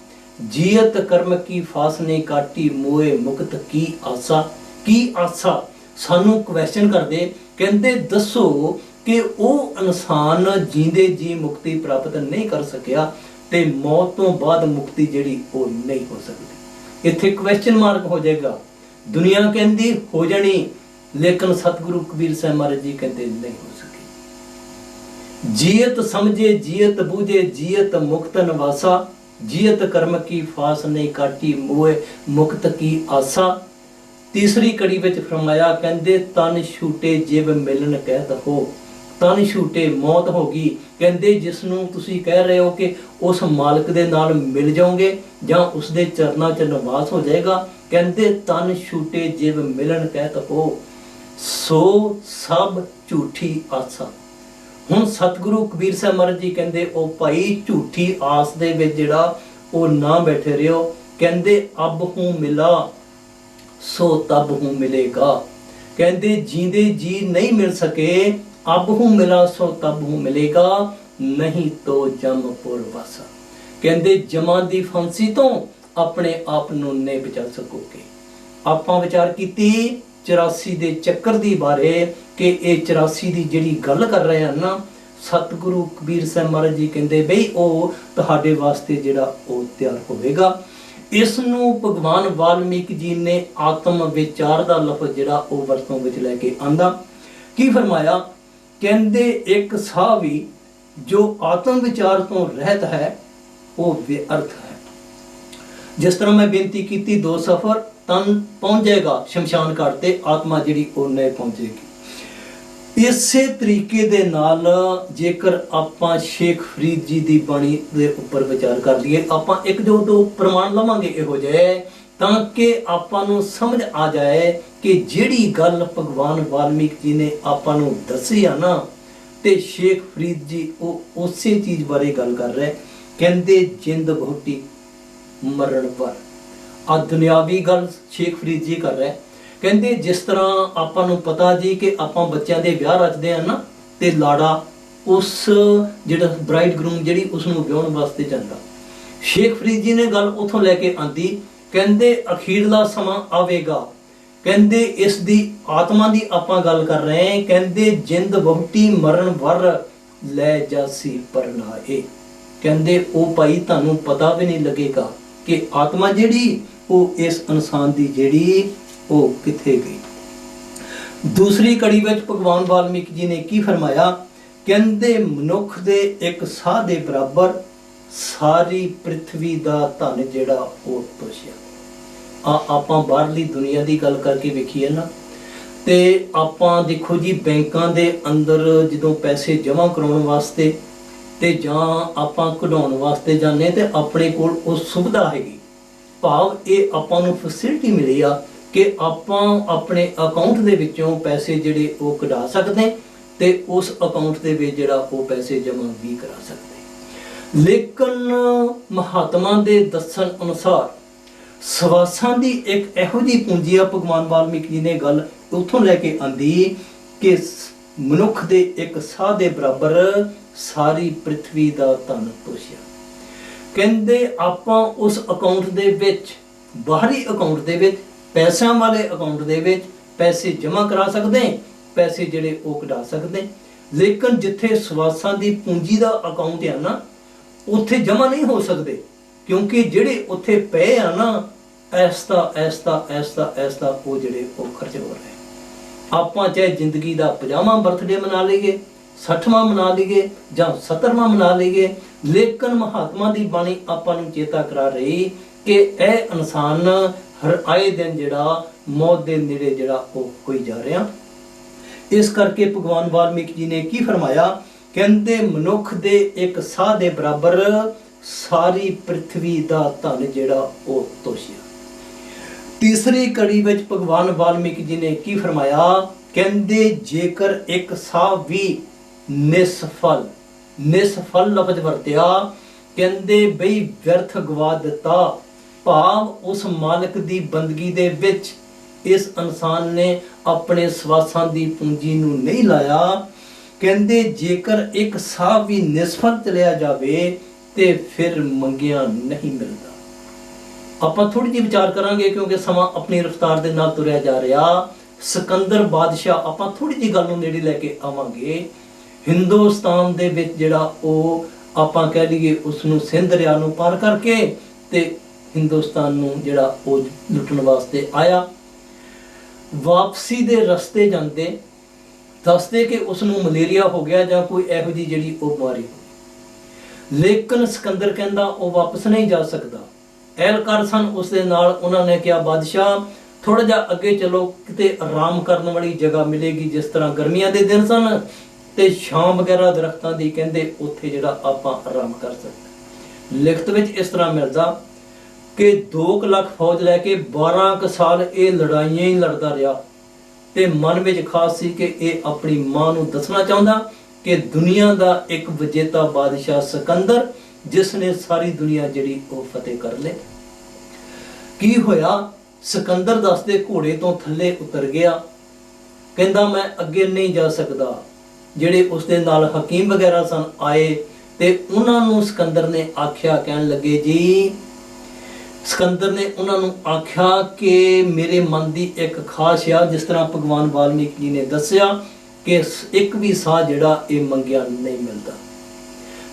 ਜੀਅਤ ਕਰਮ ਕੀ ਫਾਸ ਨੇ ਕਾਟੀ ਮੋਏ ਮੁਕਤ ਕੀ ਆਸਾ। ਕੀ ਆਸਾ ਸਾਨੂੰ ਕੁਐਸਚਨ ਕਰਦੇ, ਕਹਿੰਦੇ ਦੱਸੋ ਕਿ ਉਹ ਇਨਸਾਨ ਜੀਂਦੇ ਜੀ ਮੁਕਤੀ ਪ੍ਰਾਪਤ ਨਹੀਂ ਕਰ ਸਕਿਆ ਤੇ ਮੌਤ ਤੋਂ ਬਾਅਦ ਮੁਕਤੀ ਜਿਹੜੀ ਉਹ ਨਹੀਂ ਹੋ ਸਕਦੀ। ਇੱਥੇ ਕੁਐਸਚਨ ਮਾਰਕ ਹੋ ਜਾਏਗਾ। ਦੁਨੀਆ ਕਹਿੰਦੀ ਹੋ ਜਾਣੀ, ਲੇਕਿਨ ਸਤਿਗੁਰੂ ਕਬੀਰ ਸਾਹਿਬ ਮਹਾਰਾਜ ਜੀ ਕਹਿੰਦੇ ਨਹੀਂ ਹੋ ਸਕੀ। ਜੀਅਤ ਸਮਝੇ ਜੀਅਤ ਬੂਝੇ ਜੀਅਤ ਮੁਕਤਨ ਵਾਸਾ, ਜੀਅਤ ਕਰਮ ਕੀ ਫਾਸ ਨਹੀਂ ਕਾਟੀ ਮੋਏ ਮੁਕਤ ਕੀ ਆਸਾ। ਤੀਸਰੀ ਕੜੀ ਵਿੱਚ ਫਰਮਾਇਆ, ਕਹਿੰਦੇ ਤਨ ਛੂਟੇ ਜਿਵ ਮਿਲਣ ਕਹਿਤ ਹੋ। ਤਨ ਛੂਟੇ ਮੌਤ ਹੋ ਗਈ। ਕਹਿੰਦੇ ਜਿਸ ਨੂੰ ਤੁਸੀਂ ਕਹਿ ਰਹੇ ਹੋ ਕਿ ਉਸ ਮਾਲਕ ਦੇ ਨਾਲ ਮਿਲ ਜਾਓਗੇ ਜਾਂ ਉਸ ਦੇ ਚਰਨਾਂ 'ਚ ਨਿਵਾਸ ਹੋ ਜਾਏਗਾ, ਕਹਿੰਦੇ ਤਨ ਛੂਟੇ ਜਿਵ ਮਿਲਣ ਕਹਿਤ ਹੋ ਸੋ ਸਭ ਝੂਠੀ ਆਸਾ। ਹੁਣ ਸਤਿਗੁਰੂ ਕਬੀਰ ਸਾਹਿਬ ਮਹਾਰਾਜ ਜੀ ਕਹਿੰਦੇ ਉਹ ਭਾਈ ਝੂਠੀ ਆਸ ਦੇ ਵਿੱਚ ਜਿਹੜਾ ਉਹ ਨਾ ਬੈਠੇ ਰਹੋ। ਕਹਿੰਦੇ ਅਬ ਹੂੰ ਮਿਲਾ ਸੋ ਤਬ ਹੂੰ ਮਿਲੇਗਾ। ਕਹਿੰਦੇ ਜੀਂਦੇ ਜੀ ਨਹੀਂ ਮਿਲ ਸਕੇ, ਅਬ ਹੂੰ ਮਿਲਾ ਸੋ ਤਬ ਹੂੰ ਮਿਲੇਗਾ, ਨਹੀਂ ਤੋ ਜਮਪੁਰ ਵਾਸਾ। ਕਹਿੰਦੇ ਜਮਾਂ ਦੀ ਫਾਂਸੀ ਤੋਂ ਆਪਣੇ ਆਪ ਨੂੰ ਨਹੀਂ ਬਚਾ ਸਕੋਗੇ। ਆਪਾਂ ਵਿਚਾਰ ਕੀਤੀ 84 ਦੇ ਚੱਕਰ ਦੀ ਬਾਰੇ ਕਿ ਇਹ 84 ਦੀ ਜਿਹੜੀ ਗੱਲ ਕਰ ਰਹੇ ਹਨ ਨਾ, ਸਤਿਗੁਰੂ ਕਬੀਰ ਸਾਹਿਬ ਮਹਾਰਾਜ ਜੀ ਕਹਿੰਦੇ ਬਈ ਉਹ ਤੁਹਾਡੇ ਵਾਸਤੇ ਜਿਹੜਾ ਉਹ ਤਿਆਰ ਹੋਵੇਗਾ। ਇਸ ਨੂੰ ਭਗਵਾਨ ਵਾਲਮੀਕ ਜੀ ਨੇ ਆਤਮ ਵਿਚਾਰ ਦਾ ਲਫ਼ਜ਼ ਜਿਹੜਾ ਉਹ ਵਰਤੋਂ ਵਿੱਚ ਲੈ ਕੇ ਆਂਦਾ। ਕੀ ਫਰਮਾਇਆ, ਕਹਿੰਦੇ ਇੱਕ ਸਾਹ ਵੀ ਜੋ ਆਤਮ ਵਿਚਾਰ ਤੋਂ ਰਹਿਤ ਹੈ ਉਹ ਵਿਅਰਥ ਹੈ। ਜਿਸ ਤਰ੍ਹਾਂ ਮੈਂ ਬੇਨਤੀ ਕੀਤੀ 2 ਸਫ਼ਰ ਤਨ ਪਹੁੰਚ ਜਾਏਗਾ ਸ਼ਮਸ਼ਾਨ ਘਾਟ ਤੇ, ਆਤਮਾ ਜਿਹੜੀ ਉਹ ਨਹੀਂ ਪਹੁੰਚੇਗੀ। ਇਸੇ ਤਰੀਕੇ ਦੇ ਨਾਲ ਜੇਕਰ ਆਪਾਂ ਸ਼ੇਖ ਫਰੀਦ ਜੀ ਦੀ ਬਾਣੀ ਦੇ ਉੱਪਰ ਵਿਚਾਰ ਕਰ ਲਈਏ, ਆਪਾਂ ਇੱਕ ਦੋ ਪ੍ਰਮਾਣ ਲਵਾਂਗੇ ਇਹੋ ਜਿਹੇ ਤਾਂ ਕਿ ਆਪਾਂ ਨੂੰ ਸਮਝ ਆ ਜਾਏ ਕਿ ਜਿਹੜੀ ਗੱਲ ਭਗਵਾਨ ਵਾਲਮੀਕ ਜੀ ਨੇ ਆਪਾਂ ਨੂੰ ਦੱਸੀ ਆ ਨਾ, ਤੇ ਸ਼ੇਖ ਫਰੀਦ ਜੀ ਉਹ ਉਸੇ ਚੀਜ਼ ਬਾਰੇ ਗੱਲ ਕਰ ਰਹੇ। ਕਹਿੰਦੇ ਜਿੰਦ ਬਹੁਤੀ ਮਰਨ ਪਰ। ਆ ਦੁਨਿਆਵੀ ਗੱਲ ਸ਼ੇਖ ਫਰੀਦ ਜੀ ਕਰ ਰਹੇ। ਕਹਿੰਦੇ ਜਿਸ ਤਰ੍ਹਾਂ ਆਪਾਂ ਨੂੰ ਪਤਾ ਜੀ ਕਿ ਆਪਾਂ ਬੱਚਿਆਂ ਦੇ ਵਿਆਹ ਰਚਦੇ ਆ ਨਾ, ਤੇ ਲਾੜਾ ਉਸ ਜਿਹੜਾ ਬ੍ਰਾਈਡ ਗਰੂਮ ਜਿਹੜੀ ਉਸ ਨੂੰ ਵਿਆਹਣ ਵਾਸਤੇ ਜਾਂਦਾ। ਸ਼ੇਖ ਫਰੀਦ ਜੀ ਨੇ ਗੱਲ ਉਥੋਂ ਲੈ ਕੇ ਆਂਦੀ, ਕਹਿੰਦੇ ਅਖੀਰਲਾ ਸਮਾਂ ਆਵੇਗਾ। ਕਹਿੰਦੇ ਇਸ ਦੀ ਆਤਮਾ ਦੀ ਆਪਾਂ ਗੱਲ ਕਰ ਰਹੇ ਹਾਂ। ਕਹਿੰਦੇ ਜਿੰਦ ਬਹੁਤੀ ਮਰਨ ਵਰ ਲੈ ਜਾਸੀ ਪਰਨਾਏ। ਕਹਿੰਦੇ ਉਹ ਭਾਈ ਤੁਹਾਨੂੰ ਪਤਾ ਵੀ ਨਹੀਂ ਲੱਗੇਗਾ ਕਿ ਆਤਮਾ ਜਿਹੜੀ ਉਹ ਇਸ ਇਨਸਾਨ ਦੀ ਜਿਹੜੀ ਉਹ ਕਿੱਥੇ ਗਈ। ਦੂਸਰੀ ਕੜੀ ਵਿੱਚ ਭਗਵਾਨ ਵਾਲਮੀਕ ਜੀ ਨੇ ਕੀ ਫਰਮਾਇਆ, ਕਹਿੰਦੇ ਮਨੁੱਖ ਦੇ ਇੱਕ ਸਾਹ ਦੇ ਬਰਾਬਰ ਸਾਰੀ ਪ੍ਰਿਥਵੀ ਦਾ ਧਨ ਜਿਹੜਾ ਉਹ ਤੋਸ਼ਿਆ। ਆਪਾਂ ਬਾਹਰਲੀ ਦੁਨੀਆ ਦੀ ਗੱਲ ਕਰਕੇ ਵੇਖੀਏ ਨਾ, ਤੇ ਆਪਾਂ ਦੇਖੋ ਜੀ ਬੈਂਕਾਂ ਦੇ ਅੰਦਰ ਜਦੋਂ ਪੈਸੇ ਜਮ੍ਹਾਂ ਕਰਾਉਣ ਵਾਸਤੇ ਤੇ ਜਾਂ ਆਪਾਂ ਕਢਾਉਣ ਵਾਸਤੇ ਜਾਂਦੇ ਤੇ ਆਪਣੇ ਕੋਲ ਉਹ ਸੁਵਿਧਾ ਹੈਗੀ, ਭਾਵ ਇਹ ਆਪਾਂ ਨੂੰ ਫੈਸਿਲਿਟੀ ਮਿਲੀ ਆ ਕਿ ਆਪਾਂ ਆਪਣੇ ਅਕਾਊਂਟ ਦੇ ਵਿੱਚੋਂ ਪੈਸੇ ਜਿਹੜੇ ਉਹ ਕਢਾ ਸਕਦੇ ਤੇ ਉਸ ਅਕਾਊਂਟ ਦੇ ਵਿੱਚ ਜਿਹੜਾ ਉਹ ਪੈਸੇ ਜਮ੍ਹਾਂ ਵੀ ਕਰਾ ਸਕਦੇ। ਲੇਕਿਨ ਮਹਾਤਮਾ ਦੇ ਦੱਸਣ ਅਨੁਸਾਰ ਸਵਾਸਾਂ ਦੀ ਇੱਕ ਇਹੋ ਜਿਹੀ ਪੂੰਜੀ ਆ, ਭਗਵਾਨ ਵਾਲਮੀਕ ਜੀ ਨੇ ਗੱਲ ਉੱਥੋਂ ਲੈ ਕੇ ਆਂਦੀ ਕਿ ਮਨੁੱਖ ਦੇ ਇੱਕ ਸਾਹ ਦੇ ਬਰਾਬਰ ਸਾਰੀ ਪ੍ਰਿਥਵੀ ਦਾ ਧਨ ਤੋਸ਼ਿਆ। ਕਹਿੰਦੇ ਆਪਾਂ ਉਸ ਅਕਾਊਂਟ ਦੇ ਵਿੱਚ, ਬਾਹਰੀ ਅਕਾਊਂਟ ਦੇ ਵਿੱਚ, ਪੈਸਿਆਂ ਵਾਲੇ ਅਕਾਊਂਟ ਦੇ ਵਿੱਚ ਪੈਸੇ ਜਮ੍ਹਾਂ ਕਰਾ ਸਕਦੇ, ਪੈਸੇ ਜਿਹੜੇ ਉਹ ਕਢਾ ਸਕਦੇ, ਲੇਕਿਨ ਜਿੱਥੇ ਸਵਾਸਾਂ ਦੀ ਪੂੰਜੀ ਦਾ ਅਕਾਊਂਟ ਆ ਨਾ, ਉੱਥੇ ਜਮ੍ਹਾਂ ਨਹੀਂ ਹੋ ਸਕਦੇ, ਕਿਉਂਕਿ ਜਿਹੜੇ ਉੱਥੇ ਪਏ ਆ ਨਾ ਐਸਤਾ ਉਹ ਜਿਹੜੇ ਉਹ ਖਰਚ ਹੋ ਰਹੇ। ਆਪਾਂ ਚਾਹੇ ਜ਼ਿੰਦਗੀ ਦਾ 50ਵਾਂ ਬਰਥਡੇ ਮਨਾ ਲਈਏ, 60ਵਾਂ ਮਨਾ ਲਈਏ ਜਾਂ 70ਵਾਂ ਮਨਾ ਲਈਏ, ਲੇਕਿਨ ਮਹਾਤਮਾ ਦੀ ਬਾਣੀ ਆਪਾਂ ਨੂੰ ਚੇਤਾ ਕਰਾ ਰਹੀ ਕਿ ਇਹ ਇਨਸਾਨ ਹਰ ਆਏ ਦਿਨ ਜਿਹੜਾ ਮੌਤ ਦੇ ਨੇੜੇ ਜਿਹੜਾ ਉਹ ਹੋਈ ਜਾ ਰਿਹਾ। ਇਸ ਕਰਕੇ ਭਗਵਾਨ ਵਾਲਮੀਕ ਜੀ ਨੇ ਕੀ ਫਰਮਾਇਆ, ਕਹਿੰਦੇ ਮਨੁੱਖ ਦੇ ਇੱਕ ਸਾਹ ਦੇ ਬਰਾਬਰ ਸਾਰੀ ਪ੍ਰਿਥਵੀ ਦਾ ਧਨ ਜਿਹੜਾ ਉਹ ਤੋਸ਼ਿਆ। ਤੀਸਰੀ ਕੜੀ ਵਿੱਚ ਭਗਵਾਨ ਵਾਲਮੀਕ ਜੀ ਨੇ ਕੀ ਫਰਮਾਇਆ? ਕਹਿੰਦੇ ਜੇਕਰ ਇੱਕ ਸਾਹ ਵੀ ਨਿਸਫਲ ਲਫ਼ਜ਼ ਵਰਤਿਆ, ਕਹਿੰਦੇ ਬਈ ਵਿਅਰਥ ਗਵਾ ਦਿੱਤਾ, ਭਾਵ ਉਸ ਮਾਲਕ ਦੀ ਬੰਦਗੀ ਦੇ ਵਿੱਚ ਇਸ ਇਨਸਾਨ ਨੇ ਆਪਣੇ ਸਵਾਸਾਂ ਦੀ ਪੂੰਜੀ ਨੂੰ ਨਹੀਂ ਲਾਇਆ। ਕਹਿੰਦੇ ਜੇਕਰ ਇੱਕ ਸਾਹ ਵੀ ਨਿਸਫਲ ਚਲਿਆ ਜਾਵੇ ਤੇ ਫਿਰ ਮੰਗਿਆ ਨਹੀਂ ਮਿਲਦਾ। ਆਪਾਂ ਥੋੜੀ ਜਿਹੀ ਵਿਚਾਰ ਕਰਾਂਗੇ ਕਿਉਂਕਿ ਸਮਾਂ ਆਪਣੀ ਰਫ਼ਤਾਰ ਦੇ ਨਾਲ ਤੁਰਿਆ ਜਾ ਰਿਹਾ। ਸਿਕੰਦਰ ਬਾਦਸ਼ਾਹ, ਆਪਾਂ ਥੋੜੀ ਜਿਹੀ ਗੱਲ ਨੂੰ ਨੇੜੇ ਲੈ ਕੇ ਆਵਾਂਗੇ। ਹਿੰਦੁਸਤਾਨ ਦੇ ਵਿੱਚ ਜਿਹੜਾ ਉਹ ਆਪਾਂ ਕਹਿ ਲਈਏ ਉਸ ਨੂੰ ਸਿੰਧ ਦਰਿਆ ਨੂੰ ਪਾਰ ਕਰਕੇ ਤੇ ਹਿੰਦੁਸਤਾਨ ਨੂੰ ਜਿਹੜਾ ਉਹ ਲੁੱਟਣ ਵਾਸਤੇ ਆਇਆ। ਵਾਪਸੀ ਦੇ ਰਸਤੇ ਜਾਂਦੇ ਦੱਸਦੇ ਕਿ ਉਸ ਨੂੰ ਮਲੇਰੀਆ ਹੋ ਗਿਆ ਜਾਂ ਕੋਈ ਇਹੋ ਜਿਹੀ ਜਿਹੜੀ ਉਹ ਬਿਮਾਰੀ ਹੋ ਗਈ। ਲੇਕਿਨ ਸਿਕੰਦਰ ਕਹਿੰਦਾ ਉਹ ਵਾਪਸ ਨਹੀਂ ਜਾ ਸਕਦਾ। ਅਹਿਲਕਾਰ ਸਨ ਉਸ ਦੇ ਨਾਲ, ਉਹਨਾਂ ਨੇ ਕਿਹਾ ਬਾਦਸ਼ਾਹ ਥੋੜਾ ਜਿਹਾ ਅੱਗੇ ਚਲੋ, ਕਿਤੇ ਆਰਾਮ ਕਰਨ ਵਾਲੀ ਜਗ੍ਹਾ ਮਿਲੇਗੀ, ਜਿਸ ਤਰ੍ਹਾਂ ਗਰਮੀਆਂ ਦੇ ਦਿਨ ਸਨ ਤੇ ਛਾਂ ਵਗੈਰਾ ਦਰਖਤਾਂ ਦੀ, ਕਹਿੰਦੇ ਉੱਥੇ ਜਿਹੜਾ ਆਪਾਂ ਆਰਾਮ ਕਰ ਸਕਦੇ। ਲਿਖਤ ਵਿੱਚ ਇਸ ਤਰ੍ਹਾਂ ਮਿਲਦਾ ਕਿ 2 ਲੱਖ ਫੌਜ ਲੈ ਕੇ 12 ਕੁ ਸਾਲ ਇਹ ਲੜਾਈਆਂ ਹੀ ਲੜਦਾ ਰਿਹਾ ਤੇ ਮਨ ਵਿੱਚ ਖਾਸ ਸੀ ਕਿ ਇਹ ਆਪਣੀ ਮਾਂ ਨੂੰ ਦੱਸਣਾ ਚਾਹੁੰਦਾ ਕਿ ਦੁਨੀਆ ਦਾ ਇੱਕ ਵਿਜੇਤਾ ਬਾਦਸ਼ਾਹ ਸਿਕੰਦਰ, ਜਿਸ ਨੇ ਸਾਰੀ ਦੁਨੀਆ ਜਿਹੜੀ ਉਹ ਫਤਿਹ ਕਰ ਲਈ। ਕੀ ਹੋਇਆ? ਸਿਕੰਦਰ ਦੱਸਦੇ ਘੋੜੇ ਤੋਂ ਥੱਲੇ ਉਤਰ ਗਿਆ, ਕਹਿੰਦਾ ਮੈਂ ਅੱਗੇ ਨਹੀਂ ਜਾ ਸਕਦਾ। ਜਿਹੜੇ ਉਸ ਦੇ ਨਾਲ ਹਕੀਮ ਵਗੈਰਾ ਸਨ ਆਏ ਤੇ ਉਹਨਾਂ ਨੂੰ ਸਿਕੰਦਰ ਨੇ ਆਖਿਆ, ਕਹਿਣ ਲੱਗੇ ਜੀ, ਸਿਕੰਦਰ ਨੇ ਉਹਨਾਂ ਨੂੰ ਆਖਿਆ ਕਿ ਮੇਰੇ ਮਨ ਦੀ ਇੱਕ ਖਾਸ਼ ਆ, ਜਿਸ ਤਰ੍ਹਾਂ ਭਗਵਾਨ ਵਾਲਮੀਕ ਜੀ ਨੇ ਦੱਸਿਆ ਕਿ ਇੱਕ ਵੀ ਸਾਹ ਜਿਹੜਾ ਇਹ ਮੰਗਿਆ ਨਹੀਂ ਮਿਲਦਾ।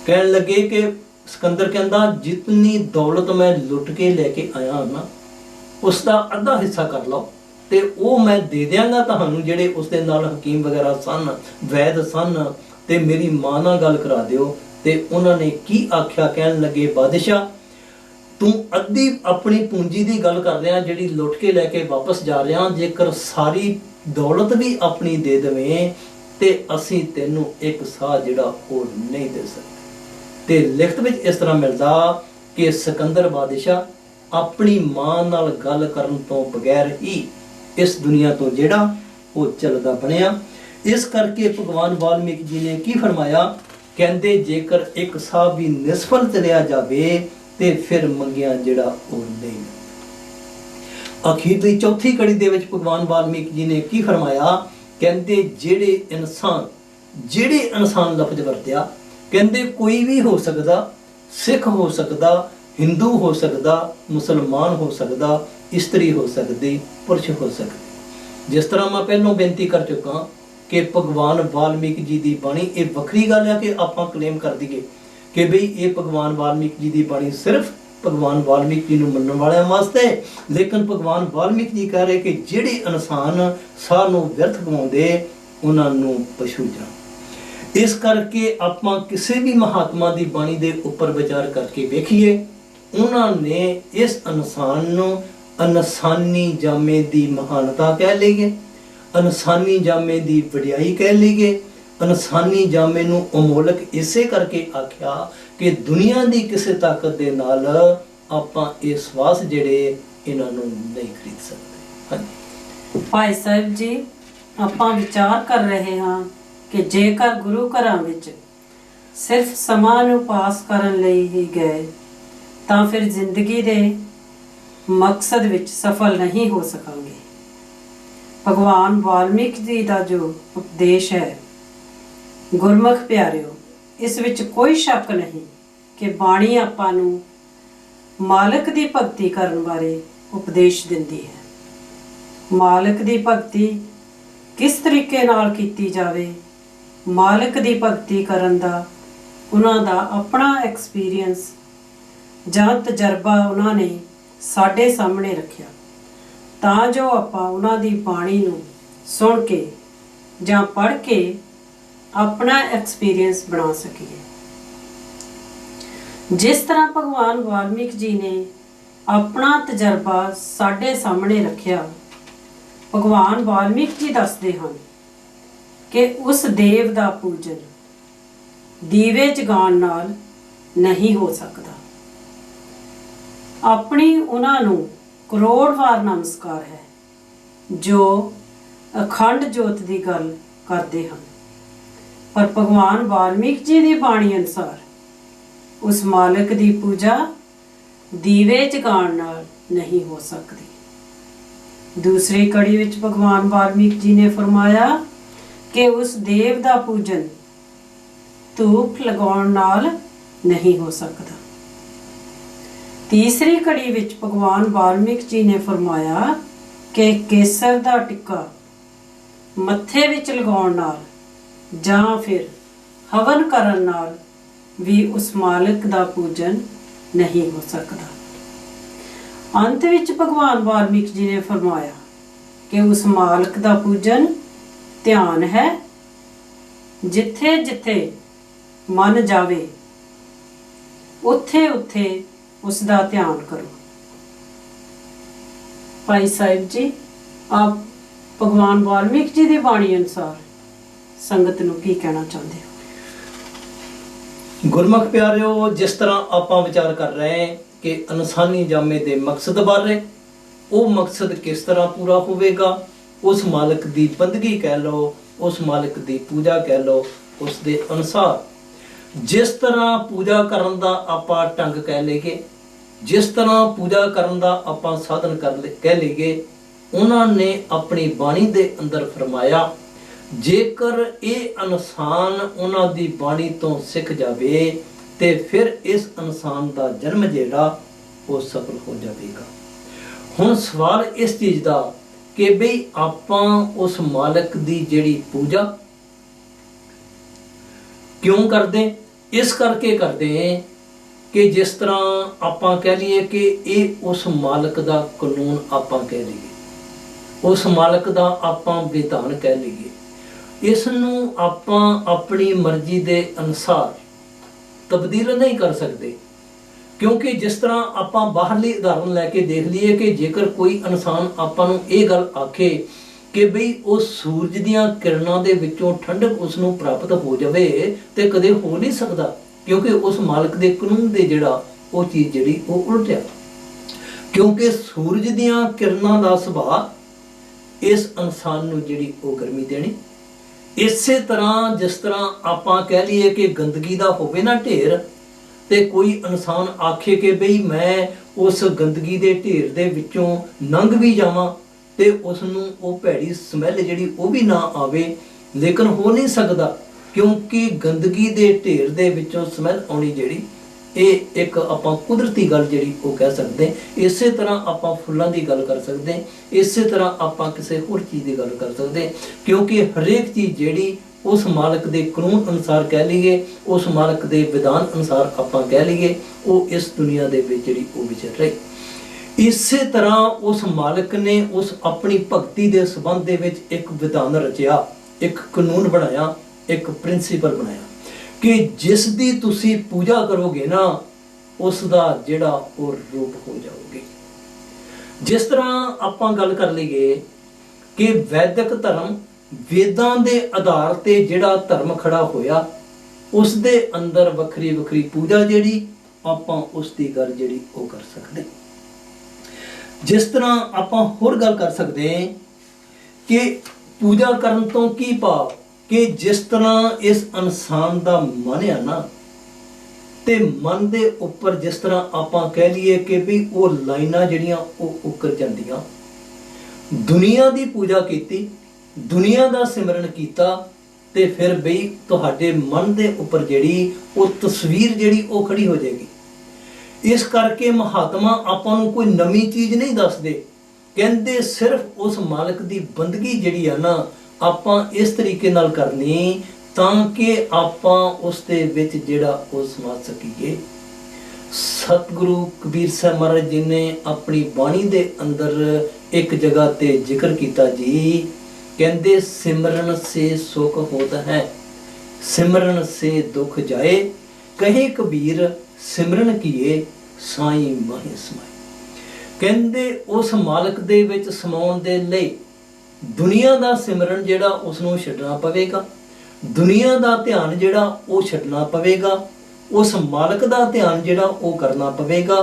ਕਹਿਣ ਲੱਗੇ ਕਿ ਸਿਕੰਦਰ ਕਹਿੰਦਾ ਜਿਤਨੀ ਦੌਲਤ ਮੈਂ ਲੁੱਟ ਕੇ ਲੈ ਕੇ ਆਇਆ ਨਾ, ਉਸ ਦਾ ਅੱਧਾ ਹਿੱਸਾ ਕਰ ਲਓ ਤੇ ਉਹ ਮੈਂ ਦੇ ਦਿਆਂਗਾ ਤੁਹਾਨੂੰ। ਜਿਹੜੇ ਉਸ ਦੇ ਨਾਲ ਹਕੀਮ ਵਗੈਰਾ ਸਨ, ਵੈਦ ਸਨ, ਤੇ ਮੇਰੀ ਮਾਂ ਨਾਲ ਗੱਲ ਕਰਾ ਦਿਓ। ਤੇ ਉਹਨਾਂ ਨੇ ਕੀ ਆਖਿਆ? ਕਹਿਣ ਲੱਗੇ ਬਾਦਸ਼ਾਹ ਤੂੰ ਅੱਧੀ ਆਪਣੀ ਪੂੰਜੀ ਦੀ ਗੱਲ ਕਰ ਰਿਹਾ, ਜਿਹੜੀ ਲੁੱਟ ਕੇ ਲੈ ਕੇ ਵਾਪਸ ਜਾ ਰਿਹਾ, ਜੇਕਰ ਸਾਰੀ ਦੌਲਤ ਵੀ ਆਪਣੀ ਦੇ ਦੇਵੇਂ ਤੇ ਅਸੀਂ ਤੈਨੂੰ ਇੱਕ ਸਾਹ ਜਿਹੜਾ ਉਹ ਨਹੀਂ ਦੇ ਸਕਦੇ। ਤੇ ਲਿਖਤ ਵਿੱਚ ਇਸ ਤਰ੍ਹਾਂ ਮਿਲਦਾ ਕਿ ਸਿਕੰਦਰ ਬਾਦਸ਼ਾਹ ਆਪਣੀ ਮਾਂ ਨਾਲ ਗੱਲ ਕਰਨ ਤੋਂ ਬਗੈਰ ਹੀ ਇਸ ਦੁਨੀਆ ਤੋਂ ਜਿਹੜਾ ਉਹ ਚੱਲਦਾ ਬਣਿਆ। ਇਸ ਕਰਕੇ ਭਗਵਾਨ ਵਾਲਮੀਕ ਜੀ ਨੇ ਕੀ ਫਰਮਾਇਆ? ਕਹਿੰਦੇ ਜੇਕਰ ਇੱਕ ਸਾਹ ਵੀ ਨਿਸਫਲ ਚਲਿਆ ਜਾਵੇ ਤੇ ਫਿਰ ਮੰਗਿਆ ਜਿਹੜਾ ਉਹ ਨਹੀਂ। ਅਖੀਰਲੀ ਚੌਥੀ ਕੜੀ ਦੇ ਵਿੱਚ ਭਗਵਾਨ ਵਾਲਮੀਕ ਜੀ ਨੇ ਕੀ ਫਰਮਾਇਆ? ਕਹਿੰਦੇ ਜਿਹੜੇ ਇਨਸਾਨ ਲਫ਼ਜ਼ ਵਰਤਿਆ, ਕਹਿੰਦੇ ਕੋਈ ਵੀ ਹੋ ਸਕਦਾ, ਸਿੱਖ ਹੋ ਸਕਦਾ, ਹਿੰਦੂ ਹੋ ਸਕਦਾ, ਮੁਸਲਮਾਨ ਹੋ ਸਕਦਾ, ਇਸਤਰੀ ਹੋ ਸਕਦੀ, ਪੁਰਸ਼ ਹੋ ਸਕਦੀ। ਜਿਸ ਤਰ੍ਹਾਂ ਮੈਂ ਪਹਿਲਾਂ ਬੇਨਤੀ ਕਰ ਚੁੱਕਾ ਕਿ ਭਗਵਾਨ ਵਾਲਮੀਕ ਜੀ ਦੀ ਬਾਣੀ, ਇਹ ਵੱਖਰੀ ਗੱਲ ਹੈ ਕਿ ਆਪਾਂ ਕਲੇਮ ਕਰ ਦਈਏ ਕਿ ਬਈ ਇਹ ਭਗਵਾਨ ਵਾਲਮੀਕ ਜੀ ਦੀ ਬਾਣੀ ਸਿਰਫ ਭਗਵਾਨ ਵਾਲਮੀਕ ਜੀ ਨੂੰ ਮੰਨਣ ਵਾਲਿਆਂ ਵਾਸਤੇ। ਲੇਕਿਨ ਭਗਵਾਨ ਵਾਲਮੀਕ ਜੀ ਕਹਿ ਰਹੇ ਕਿ ਜਿਹੜੇ ਇਨਸਾਨ ਸਾਹ ਨੂੰ ਵਿਅਰਥ ਗਵਾਉਂਦੇ ਉਹਨਾਂ ਨੂੰ ਪਸ਼ੂ ਜਾਣ। ਇਸ ਕਰਕੇ ਆਪਾਂ ਕਿਸੇ ਵੀ ਮਹਾਤਮਾ ਦੀ ਬਾਣੀ ਦੇ ਉੱਪਰ ਵਿਚਾਰ ਕਰਕੇ ਵੇਖੀਏ, ਉਹਨਾਂ ਨੇ ਇਸ ਇਨਸਾਨ ਨੂੰ ਇਨਸਾਨੀ ਜਾਮੇ ਦੀ ਮਹਾਨਤਾ ਕਹਿ ਲਈਏ, ਇਨਸਾਨੀ ਜਾਮੇ ਦੀ ਵਡਿਆਈ ਕਹਿ ਲਈਏ। ਇਨਸਾਨੀ ਜਾਮੇ ਨੂੰ ਅਮੋਲਕ ਇਸੇ ਕਰਕੇ ਆਖਿਆ ਕਿ ਦੁਨੀਆ ਦੀ ਕਿਸੇ ਤਾਕਤ ਦੇ ਨਾਲ ਆਪਾਂ ਇਹ ਸਵਾਸ ਜਿਹੜੇ ਇਹਨਾਂ ਨੂੰ ਨਹੀਂ ਖਰੀਦ ਸਕਦੇ। ਹਾਂਜੀ ਭਾਈ ਸਾਹਿਬ ਜੀ, ਆਪਾਂ ਵਿਚਾਰ ਕਰ ਰਹੇ ਹਾਂ ਕਿ ਜੇਕਰ ਗੁਰੂ ਘਰਾਂ ਵਿੱਚ ਸਿਰਫ ਸਮਾਂ ਨੂੰ ਪਾਸ ਕਰਨ ਲਈ ਹੀ ਗਏ ਤਾਂ ਫਿਰ ਜ਼ਿੰਦਗੀ ਦੇ ਮਕਸਦ ਵਿੱਚ ਸਫਲ ਨਹੀਂ ਹੋ ਸਕਾਂਗੇ। ਭਗਵਾਨ ਵਾਲਮੀਕ ਜੀ ਦਾ ਜੋ ਉਪਦੇਸ਼ ਹੈ, ਗੁਰਮੁਖ ਪਿਆਰਿਓ, ਇਸ ਵਿੱਚ ਕੋਈ ਸ਼ੱਕ ਨਹੀਂ ਕਿ ਬਾਣੀ ਆਪਾਂ ਨੂੰ ਮਾਲਕ ਦੀ ਭਗਤੀ ਕਰਨ ਬਾਰੇ ਉਪਦੇਸ਼ ਦਿੰਦੀ ਹੈ। ਮਾਲਕ ਦੀ ਭਗਤੀ ਕਿਸ ਤਰੀਕੇ ਨਾਲ ਕੀਤੀ ਜਾਵੇ, ਮਾਲਕ ਦੀ ਭਗਤੀ ਕਰਨ ਦਾ ਉਹਨਾਂ ਦਾ ਆਪਣਾ ਐਕਸਪੀਰੀਅੰਸ ਜਾਂ ਤਜਰਬਾ ਉਹਨਾਂ ਨੇ ਸਾਡੇ ਸਾਹਮਣੇ ਰੱਖਿਆ, ਤਾਂ ਜੋ ਆਪਾਂ ਉਹਨਾਂ ਦੀ ਬਾਣੀ ਨੂੰ ਸੁਣ ਕੇ ਜਾਂ ਪੜ੍ਹ ਕੇ ਆਪਣਾ ਐਕਸਪੀਰੀਅੰਸ ਬਣਾ ਸਕੀਏ। ਜਿਸ ਤਰ੍ਹਾਂ ਭਗਵਾਨ ਵਾਲਮੀਕ ਜੀ ਨੇ ਆਪਣਾ ਤਜਰਬਾ ਸਾਡੇ ਸਾਹਮਣੇ ਰੱਖਿਆ, ਭਗਵਾਨ ਵਾਲਮੀਕ ਜੀ ਦੱਸਦੇ ਹਨ ਕਿ ਉਸ ਦੇਵ ਦਾ ਪੂਜਨ ਦੀਵੇ ਜਗਾਉਣ ਨਾਲ ਨਹੀਂ ਹੋ ਸਕਦਾ। ਆਪਣੀ ਉਹਨਾਂ ਨੂੰ ਕਰੋੜ ਵਾਰ ਨਮਸਕਾਰ ਹੈ ਜੋ ਅਖੰਡ ਜੋਤ ਦੀ ਗੱਲ ਕਰਦੇ ਹਨ। ਪਰ ਭਗਵਾਨ ਵਾਲਮੀਕ ਜੀ ਦੀ ਬਾਣੀ ਅਨੁਸਾਰ ਉਸ ਮਾਲਕ ਦੀ ਪੂਜਾ ਦੀਵੇ ਜਗਾਉਣ ਨਾਲ ਨਹੀਂ ਹੋ ਸਕਦੀ। ਦੂਸਰੀ ਕੜੀ ਵਿੱਚ ਭਗਵਾਨ ਵਾਲਮੀਕ ਜੀ ਨੇ ਫਰਮਾਇਆ ਕਿ ਉਸ ਦੇਵ ਦਾ ਪੂਜਨ ਧੂਪ ਲਗਾਉਣ ਨਾਲ ਨਹੀਂ ਹੋ ਸਕਦਾ। ਤੀਸਰੀ ਕੜੀ ਵਿੱਚ ਭਗਵਾਨ ਵਾਲਮੀਕ ਜੀ ਨੇ ਫਰਮਾਇਆ ਕਿ ਕੇਸਰ ਦਾ ਟਿੱਕਾ ਮੱਥੇ ਵਿੱਚ ਲਗਾਉਣ ਨਾਲ ਜਾਂ ਫਿਰ ਹਵਨ ਕਰਨ ਨਾਲ ਵੀ ਉਸ ਮਾਲਕ ਦਾ ਪੂਜਨ ਨਹੀਂ ਹੋ ਸਕਦਾ। ਅੰਤ ਵਿੱਚ ਭਗਵਾਨ ਵਾਲਮੀਕ ਜੀ ਨੇ ਫਰਮਾਇਆ ਕਿ ਉਸ ਮਾਲਕ ਦਾ ਪੂਜਨ ਧਿਆਨ ਹੈ। ਜਿੱਥੇ ਜਿੱਥੇ ਮਨ ਜਾਵੇ ਉੱਥੇ ਉੱਥੇ ਉਸ ਦਾ ਧਿਆਨ ਕਰੋ। ਭਾਈ ਸਾਹਿਬ ਜੀ, ਆਪ ਭਗਵਾਨ ਵਾਲਮੀਕ ਜੀ ਦੀ ਬਾਣੀ ਅਨੁਸਾਰ ਸੰਗਤ ਨੂੰ ਕੀ ਕਹਿਣਾ ਚਾਹੁੰਦੇ ਹੋ? ਗੁਰਮੁਖ ਪਿਆਰਿਓ, ਜਿਸ ਤਰ੍ਹਾਂ ਆਪਾਂ ਵਿਚਾਰ ਕਰ ਰਹੇ ਹਾਂ ਕਿ ਇਨਸਾਨੀ ਜਾਮੇ ਦੇ ਮਕਸਦ ਬਾਰੇ, ਉਹ ਮਕਸਦ ਕਿਸ ਤਰ੍ਹਾਂ ਪੂਰਾ ਹੋਵੇਗਾ, ਉਸ ਮਾਲਕ ਦੀ ਬੰਦਗੀ ਕਹਿ ਲਓ, ਉਸ ਮਾਲਕ ਦੀ ਪੂਜਾ ਕਹਿ ਲਓ, ਉਸ ਦੇ ਅਨੁਸਾਰ ਜਿਸ ਤਰ੍ਹਾਂ ਪੂਜਾ ਕਰਨ ਦਾ ਆਪਾਂ ਢੰਗ ਕਹਿ ਲਈਏ, ਜਿਸ ਤਰ੍ਹਾਂ ਪੂਜਾ ਕਰਨ ਦਾ ਆਪਾਂ ਸਾਧਨ ਕਹਿ ਲਈਏ, ਉਹਨਾਂ ਨੇ ਆਪਣੀ ਬਾਣੀ ਦੇ ਅੰਦਰ ਫਰਮਾਇਆ ਜੇਕਰ ਇਹ ਇਨਸਾਨ ਉਹਨਾਂ ਦੀ ਬਾਣੀ ਤੋਂ ਸਿੱਖ ਜਾਵੇ ਤੇ ਫਿਰ ਇਸ ਇਨਸਾਨ ਦਾ ਜਨਮ ਜਿਹੜਾ ਉਹ ਸਫਲ ਹੋ ਜਾਵੇਗਾ। ਹੁਣ ਸਵਾਲ ਇਸ ਚੀਜ਼ ਦਾ ਕਿ ਬਈ ਆਪਾਂ ਉਸ ਮਾਲਕ ਦੀ ਜਿਹੜੀ ਪੂਜਾ ਕਿਉਂ ਕਰਦੇ? ਇਸ ਕਰਕੇ ਕਰਦੇ ਕਿ ਜਿਸ ਤਰ੍ਹਾਂ ਆਪਾਂ ਕਹਿ ਲਈਏ ਕਿ ਇਹ ਉਸ ਮਾਲਕ ਦਾ ਕਾਨੂੰਨ ਆਪਾਂ ਕਹਿ ਲਈਏ, ਉਸ ਮਾਲਕ ਦਾ ਆਪਾਂ ਵਿਧਾਨ ਕਹਿ ਲਈਏ। ਇਸ ਨੂੰ ਆਪਾਂ ਆਪਣੀ ਮਰਜ਼ੀ ਦੇ ਅਨੁਸਾਰ ਤਬਦੀਲ ਨਹੀਂ ਕਰ ਸਕਦੇ, ਕਿਉਂਕਿ ਜਿਸ ਤਰ੍ਹਾਂ ਆਪਾਂ ਬਾਹਰਲੀ ਉਦਾਹਰਨ ਲੈ ਕੇ ਦੇਖ ਲਈਏ ਕਿ ਜੇਕਰ ਕੋਈ ਇਨਸਾਨ ਆਪਾਂ ਨੂੰ ਇਹ ਗੱਲ ਆਖੇ ਕਿ ਬਈ ਉਹ ਸੂਰਜ ਦੀਆਂ ਕਿਰਨਾਂ ਦੇ ਵਿੱਚੋਂ ਠੰਡਕ ਉਸ ਨੂੰ ਪ੍ਰਾਪਤ ਹੋ ਜਾਵੇ ਤੇ ਕਦੇ ਹੋ ਨਹੀਂ ਸਕਦਾ, ਕਿਉਂਕਿ ਉਸ ਮਾਲਕ ਦੇ ਕਾਨੂੰਨ ਦੇ ਜਿਹੜਾ ਉਹ ਚੀਜ਼ ਜਿਹੜੀ ਉਹ ਉਲਟਿਆ। ਕਿਉਂਕਿ ਸੂਰਜ ਦੀਆਂ ਕਿਰਨਾਂ ਦਾ ਸੁਭਾਅ ਇਸ ਇਨਸਾਨ ਨੂੰ ਜਿਹੜੀ ਉਹ ਗਰਮੀ ਦੇਣੀ। ਇਸੇ ਤਰ੍ਹਾਂ ਜਿਸ ਤਰ੍ਹਾਂ ਆਪਾਂ ਕਹਿ ਲਈਏ ਕਿ ਗੰਦਗੀ ਦਾ ਹੋਵੇ ਨਾ ਢੇਰ, ਤੇ ਕੋਈ ਇਨਸਾਨ ਆਖੇ ਕਿ ਬਈ ਮੈਂ ਉਸ ਗੰਦਗੀ ਦੇ ਢੇਰ ਦੇ ਵਿੱਚੋਂ ਲੰਘ ਵੀ ਜਾਵਾਂ ਤੇ ਉਸ ਨੂੰ ਉਹ ਭੈੜੀ ਸਮੈਲ ਜਿਹੜੀ ਉਹ ਵੀ ਨਾ ਆਵੇ, ਲੇਕਿਨ ਹੋ ਨਹੀਂ ਸਕਦਾ, ਕਿਉਂਕਿ ਗੰਦਗੀ ਦੇ ਢੇਰ ਦੇ ਵਿੱਚੋਂ ਸਮੈਲ ਆਉਣੀ ਜਿਹੜੀ ਇਹ ਇੱਕ ਆਪਾਂ ਕੁਦਰਤੀ ਗੱਲ ਜਿਹੜੀ ਉਹ ਕਹਿ ਸਕਦੇ। ਇਸੇ ਤਰ੍ਹਾਂ ਆਪਾਂ ਫੁੱਲਾਂ ਦੀ ਗੱਲ ਕਰ ਸਕਦੇ, ਇਸੇ ਤਰ੍ਹਾਂ ਆਪਾਂ ਕਿਸੇ ਹੋਰ ਚੀਜ਼ ਦੀ ਗੱਲ ਕਰ ਸਕਦੇ, ਕਿਉਂਕਿ ਹਰੇਕ ਚੀਜ਼ ਜਿਹੜੀ ਉਸ ਮਾਲਕ ਦੇ ਕਾਨੂੰਨ ਅਨੁਸਾਰ ਕਹਿ ਲਈਏ, ਉਸ ਮਾਲਕ ਦੇ ਵਿਧਾਨ ਅਨੁਸਾਰ ਆਪਾਂ ਕਹਿ ਲਈਏ, ਉਹ ਇਸ ਦੁਨੀਆ ਦੇ ਵਿੱਚ ਜਿਹੜੀ ਉਹ ਵਿਚਰ ਰਹੀ। ਇਸੇ ਤਰ੍ਹਾਂ ਉਸ ਮਾਲਕ ਨੇ ਉਸ ਆਪਣੀ ਭਗਤੀ ਦੇ ਸੰਬੰਧ ਦੇ ਵਿੱਚ ਇੱਕ ਵਿਧਾਨ ਰਚਿਆ, ਇੱਕ ਕਾਨੂੰਨ ਬਣਾਇਆ, ਇੱਕ ਪ੍ਰਿੰਸੀਪਲ ਬਣਾਇਆ ਕਿ ਜਿਸ ਦੀ ਤੁਸੀਂ ਪੂਜਾ ਕਰੋਗੇ ਨਾ ਉਸ ਦਾ ਜਿਹੜਾ ਉਹ ਰੂਪ ਹੋ ਜਾਓਗੇ। ਜਿਸ ਤਰ੍ਹਾਂ ਆਪਾਂ ਗੱਲ ਕਰ ਲਈਏ ਕਿ ਵੈਦਿਕ ਧਰਮ, ਵੇਦਾਂ ਦੇ ਆਧਾਰ ਤੇ ਜਿਹੜਾ ਧਰਮ ਖੜਾ ਹੋਇਆ, ਉਸ ਦੇ ਅੰਦਰ ਵੱਖਰੀ ਵੱਖਰੀ ਪੂਜਾ ਜਿਹੜੀ ਆਪਾਂ ਉਸ ਦੀ ਗੱਲ ਜਿਹੜੀ ਉਹ ਕਰ ਸਕਦੇ। ਜਿਸ ਤਰ੍ਹਾਂ ਆਪਾਂ ਹੋਰ ਗੱਲ ਕਰ ਸਕਦੇ ਹਾਂ ਕਿ ਪੂਜਾ ਕਰਨ ਤੋਂ ਕੀ ਭਾਵ ਕਿ ਜਿਸ ਤਰ੍ਹਾਂ ਇਸ ਇਨਸਾਨ ਦਾ ਮਨ ਹੈ ਨਾ, ਤੇ ਮਨ ਦੇ ਉੱਪਰ ਜਿਸ ਤਰ੍ਹਾਂ ਆਪਾਂ ਕਹਿ ਲਈਏ ਕਿ ਵੀ ਉਹ ਲਾਈਨਾਂ ਜਿਹੜੀਆਂ ਉਹ ਉੱਕਰ ਜਾਂਦੀਆਂ, ਦੁਨੀਆ ਦੀ ਪੂਜਾ ਕੀਤੀ, ਦੁਨੀਆ ਦਾ ਸਿਮਰਨ ਕੀਤਾ, ਤੇ ਫਿਰ ਬਈ ਤੁਹਾਡੇ ਮਨ ਦੇ ਉੱਪਰ ਜਿਹੜੀ ਉਹ ਤਸਵੀਰ ਜਿਹੜੀ ਉਹ ਖੜੀ ਹੋ ਜਾਏਗੀ। ਇਸ ਕਰਕੇ ਮਹਾਤਮਾ ਆਪਾਂ ਨੂੰ ਕੋਈ ਨਵੀਂ ਚੀਜ਼ ਨਹੀਂ ਦੱਸਦੇ, ਕਹਿੰਦੇ ਸਿਰਫ ਉਸ ਮਾਲਕ ਦੀ ਬੰਦਗੀ ਜਿਹੜੀ ਆ ਨਾ ਆਪਾਂ ਇਸ ਤਰੀਕੇ ਨਾਲ ਕਰਨੀ ਤਾਂ ਕਿ ਆਪਾਂ ਉਸ ਦੇ ਵਿੱਚ ਜਿਹੜਾ ਉਹ ਸਮਾ ਸਕੀਏ। ਸਤਿਗੁਰੂ ਕਬੀਰ ਸਾਹਿਬ ਮਹਾਰਾਜ ਜੀ ਨੇ ਆਪਣੀ ਬਾਣੀ ਦੇ ਅੰਦਰ ਇੱਕ ਜਗ੍ਹਾ ਤੇ ਜ਼ਿਕਰ ਕੀਤਾ ਜੀ, ਕਹਿੰਦੇ ਸਿਮਰਨ ਸੇ ਸੁਖ ਹੋਤ ਹੈ, ਸਿਮਰਨ ਸੇ ਦੁਖ ਜਾਏ, ਕਹੇ ਕਬੀਰ ਸਿਮਰਨ ਕੀਏ ਸਾਈਂ ਮਾਹੇ ਸਮਾਏ। ਕਹਿੰਦੇ ਉਸ ਮਾਲਕ ਦੇ ਵਿੱਚ ਸਮਾਉਣ ਦੇ ਲਈ ਦੁਨੀਆ ਦਾ ਸਿਮਰਨ ਜਿਹੜਾ ਉਸ ਨੂੰ ਛੱਡਣਾ ਪਵੇਗਾ, ਦੁਨੀਆ ਦਾ ਧਿਆਨ ਜਿਹੜਾ ਉਹ ਛੱਡਣਾ ਪਵੇਗਾ, ਉਸ ਮਾਲਕ ਦਾ ਧਿਆਨ ਜਿਹੜਾ ਉਹ ਕਰਨਾ ਪਵੇਗਾ।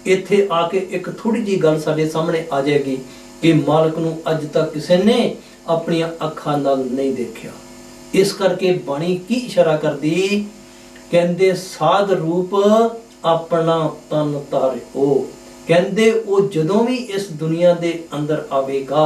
ਇੱਥੇ ਆ ਕੇ ਇੱਕ ਥੋੜੀ ਜਿਹੀ ਗੱਲ ਸਾਡੇ ਸਾਹਮਣੇ ਆ ਜਾਏਗੀ ਕਿ ਮਾਲਕ ਨੂੰ ਅੱਜ ਤੱਕ ਕਿਸੇ ਨੇ ਆਪਣੀਆਂ ਅੱਖਾਂ ਨਾਲ ਨਹੀਂ ਦੇਖਿਆ। ਇਸ ਕਰਕੇ ਬਾਣੀ ਕੀ ਇਸ਼ਾਰਾ ਕਰਦੀ, ਕਹਿੰਦੇ ਸਾਧ ਰੂਪ ਆਪਣਾ ਤਨ ਧਾਰਿਓ। ਕਹਿੰਦੇ ਉਹ ਜਦੋਂ ਵੀ ਇਸ ਦੁਨੀਆ ਦੇ ਅੰਦਰ ਆਵੇਗਾ,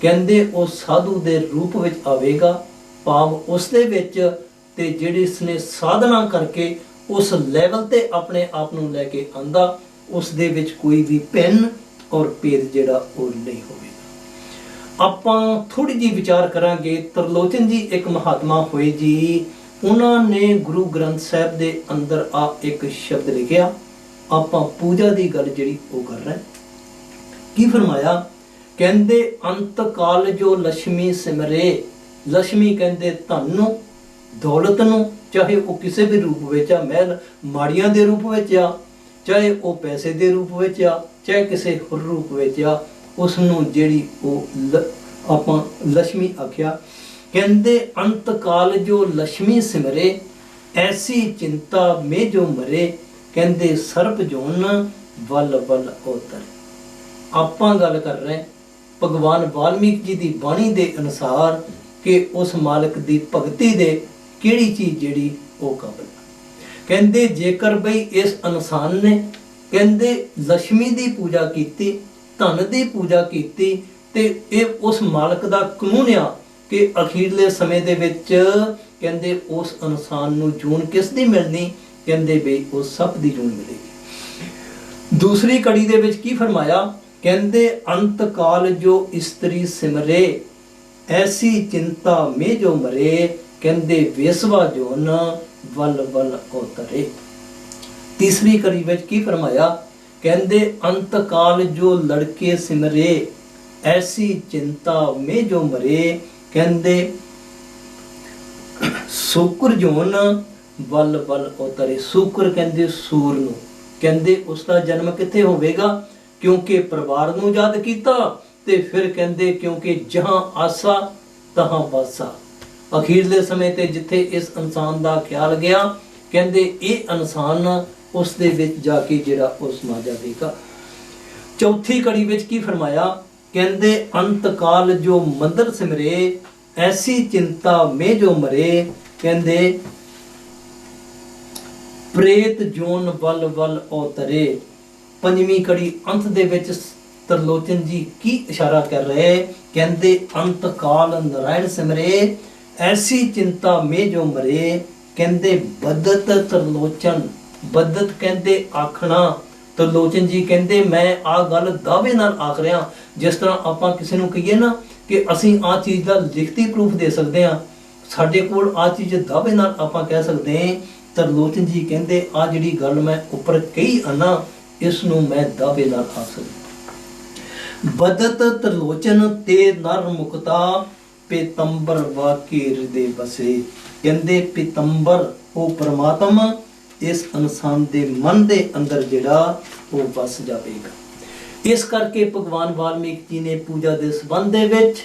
ਕਹਿੰਦੇ ਉਹ ਸਾਧੂ ਦੇ ਰੂਪ ਵਿੱਚ ਆਵੇਗਾ, ਭਾਵ ਉਸ ਦੇ ਵਿੱਚ, ਤੇ ਜਿਹੜੇ ਇਸਨੇ ਸਾਧਨਾ ਕਰਕੇ ਉਸ ਲੈਵਲ ਤੇ ਆਪਣੇ ਆਪ ਨੂੰ ਲੈ ਕੇ ਆਂਦਾ, ਉਸ ਦੇ ਵਿੱਚ ਕੋਈ ਵੀ ਭਿੰਨ ਔਰ ਭੇਦ ਜਿਹੜਾ ਉਹ ਨਹੀਂ ਹੋਵੇਗਾ। ਆਪਾਂ ਥੋੜੀ ਜਿਹੀ ਵਿਚਾਰ ਕਰਾਂਗੇ। ਤਰਲੋਚਨ ਜੀ ਇੱਕ ਮਹਾਤਮਾ ਹੋਏ ਜੀ, ਉਹਨਾਂ ਨੇ ਗੁਰੂ ਗ੍ਰੰਥ ਸਾਹਿਬ ਦੇ ਅੰਦਰ ਆ ਇੱਕ ਸ਼ਬਦ ਲਿਖਿਆ। ਆਪਾਂ ਪੂਜਾ ਦੀ ਗੱਲ ਜਿਹੜੀ ਉਹ ਕਰ ਰਹੇ। ਕੀ ਫਰਮਾਇਆ, ਕਹਿੰਦੇ ਅੰਤ ਕਾਲ ਜੋ ਲక్ష్ਮੀ ਸਿਮਰੇ। ਲక్ష్ਮੀ ਕਹਿੰਦੇ ਧਨ ਨੂੰ, ਦੌਲਤ ਨੂੰ, ਚਾਹੇ ਉਹ ਕਿਸੇ ਵੀ ਰੂਪ ਵਿੱਚ ਆ, ਮਹਿਲ ਮਾੜੀਆਂ ਦੇ ਰੂਪ ਵਿੱਚ ਆ, ਚਾਹੇ ਉਹ ਪੈਸੇ ਦੇ ਰੂਪ ਵਿੱਚ ਆ, ਚਾਹੇ ਕਿਸੇ ਹੋਰ ਰੂਪ ਵਿੱਚ ਆ, ਉਸ ਨੂੰ ਜਿਹੜੀ ਉਹ ਆਪਾਂ ਲక్ష్ਮੀ ਆਖਿਆ। ਕਹਿੰਦੇ ਅੰਤ ਕਾਲ ਜੋ ਲక్ష్ਮੀ ਸਿਮਰੇ, ਐਸੀ ਚਿੰਤਾ ਮੇ ਜੋ ਮਰੇ। ਕਹਿੰਦੇ ਸਰਪ ਜੋਨ ਵੱਲ ਵੱਲ ਉਤਰੇ। ਆਪਾਂ ਗੱਲ ਕਰ ਰਹੇ ਭਗਵਾਨ ਵਾਲਮੀਕ ਜੀ ਦੀ ਬਾਣੀ ਦੇ ਅਨੁਸਾਰ ਕਿ ਉਸ ਮਾਲਕ ਦੀ ਭਗਤੀ ਦੇ ਕਿਹੜੀ ਚੀਜ਼ ਜਿਹੜੀ ਉਹ ਕਾਬਲ। ਕਹਿੰਦੇ ਜੇਕਰ ਬਈ ਇਸ ਇਨਸਾਨ ਨੇ ਕਹਿੰਦੇ ਲక్ష్ਮੀ ਦੀ ਪੂਜਾ ਕੀਤੀ, ਧਨ ਦੀ ਪੂਜਾ ਕੀਤੀ, ਤੇ ਇਹ ਉਸ ਮਾਲਕ ਦਾ ਕਾਨੂੰਨ ਆ ਕਿ ਅਖੀਰਲੇ ਸਮੇਂ ਦੇ ਵਿੱਚ ਕਹਿੰਦੇ ਉਸ ਇਨਸਾਨ ਨੂੰ ਜੂਨ ਕਿਸ ਦੀ ਮਿਲਣੀ, ਕਹਿੰਦੇ ਬਈ ਉਹ ਸੱਪ ਦੀ ਜੂਨ ਮਿਲੇਗੀ। ਦੂਸਰੀ ਕੜੀ ਦੇ ਵਿੱਚ ਕੀ ਫਰਮਾਇਆ, ਕਹਿੰਦੇ ਅੰਤ ਕਾਲ ਜੋ ਇਸਤਰੀ ਸਿਮਰੇ, ਐਸੀ ਚਿੰਤਾ ਮੇ ਜੋ ਮਰੇ। ਕਹਿੰਦੇ ਵੇਸਵਾ ਜੋਨ ਵੱਲ ਵੱਲ ਉਤਰੇ। ਤੀਸਰੀ ਕੜੀ ਵਿੱਚ ਕੀ ਫਰਮਾਇਆ, ਕਹਿੰਦੇ ਅੰਤ ਕਾਲ ਜੋ ਲੜਕੇ ਸਿਮਰੇ, ਐਸੀ ਚਿੰਤਾ ਮੇ ਜੋ ਮਰੇ। ਕਹਿੰਦੇ ਸ਼ੁਕਰ ਜੋਨ ਵੱਲ ਵੱਲ ਉਤਰੇ। ਸ਼ੁਕਰ ਕਹਿੰਦੇ ਸੂਰ ਨੂੰ, ਕਹਿੰਦੇ ਉਸ ਦਾ ਜਨਮ ਕਿੱਥੇ ਹੋਵੇਗਾ, ਕਿਉਂਕਿ ਪਰਿਵਾਰ ਨੂੰ ਯਾਦ ਕੀਤਾ, ਤੇ ਫਿਰ ਕਹਿੰਦੇ ਕਿਉਂਕਿ ਜਹਾਂ ਆਸਾ ਤਹਾਂ ਵਾਸਾ। ਅਖੀਰਲੇ ਸਮੇਂ ਤੇ ਜਿੱਥੇ ਇਸ ਇਨਸਾਨ ਦਾ ਖਿਆਲ ਗਿਆ, ਕਹਿੰਦੇ ਇਹ ਇਨਸਾਨ ਉਸ ਦੇ ਵਿੱਚ ਜਾ ਕੇ ਜਿਹੜਾ ਉਹ ਸਮਾ ਜਾਵੇਗਾ। ਚੌਥੀ ਕੜੀ ਵਿੱਚ ਕੀ ਫਰਮਾਇਆ, ਕਹਿੰਦੇ ਅੰਤ ਕਾਲ ਜੋ ਮੰਦਰ ਸਿਮਰੇ, ਐਸੀ ਚਿੰਤਾ ਮੇ ਜੋ ਮਰੇ। ਕਹਿੰਦੇ ਪ੍ਰੇਤ ਜੋਨ ਵੱਲ ਵੱਲ ਉਤਰੇ। ਪੰਜਵੀਂ ਕੜੀ ਅੰਤ ਦੇ ਵਿੱਚ ਤਰਲੋਚਨ ਜੀ ਕੀ ਇਸ਼ਾਰਾ ਕਰ ਰਹੇ, ਕਹਿੰਦੇ ਅੰਤ ਕਾਲ ਨਾਰਾਇਣ ਸਿਮਰੇ, ਐਸੀ ਚਿੰਤਾ ਮੇ ਜੋ ਮਰੇ। ਕਹਿੰਦੇ ਬਦਤ ਤਰਲੋਚਨ, ਬਦਤ ਕਹਿੰਦੇ ਆਖਣਾ। ਤਰਲੋਚਨ ਜੀ ਕਹਿੰਦੇ ਮੈਂ ਆ ਗੱਲ ਦਾਅਵੇ ਨਾਲ ਆਖ ਰਿਹਾ, ਜਿਸ ਤਰ੍ਹਾਂ ਆਪਾਂ ਕਿਸੇ ਨੂੰ ਕਹੀਏ ਨਾ ਕਿ ਅਸੀਂ ਆ ਚੀਜ਼ ਦਾ ਲਿਖਤੀ ਪ੍ਰੂਫ ਦੇ ਸਕਦੇ ਹਾਂ, ਸਾਡੇ ਕੋਲ ਆ ਚੀਜ਼ ਦਾਅਵੇ ਨਾਲ ਆਪਾਂ ਕਹਿ ਸਕਦੇ ਹਾਂ। ਤਰਲੋਚਨ ਜੀ ਕਹਿੰਦੇ ਆ ਜਿਹੜੀ ਗੱਲ ਮੈਂ ਉੱਪਰ ਕਹੀ ਆਨਾ, ਇਸ ਨੂੰ ਮੈਂ ਦਾਅਵੇ ਨਾਲ ਆਖ ਸਕਦਾ। ਬਦਤ ਤਰਲੋਚਨ ਤੇ ਨਰ ਮੁਕਤਾ, ਪੀਤੰਬਰ ਵਾਕੇ ਹਿਰਦੇ ਬਸੇ। ਕਹਿੰਦੇ ਪੀਤੰਬਰ ਉਹ ਪਰਮਾਤਮਾ ਇਸ ਇਨਸਾਨ ਦੇ ਮਨ ਦੇ ਅੰਦਰ ਜਿਹੜਾ ਉਹ ਵਸ ਜਾਵੇਗਾ। ਇਸ ਕਰਕੇ ਭਗਵਾਨ ਵਾਲਮੀਕ ਜੀ ਨੇ ਪੂਜਾ ਦੇ ਸੰਬੰਧ ਦੇ ਵਿੱਚ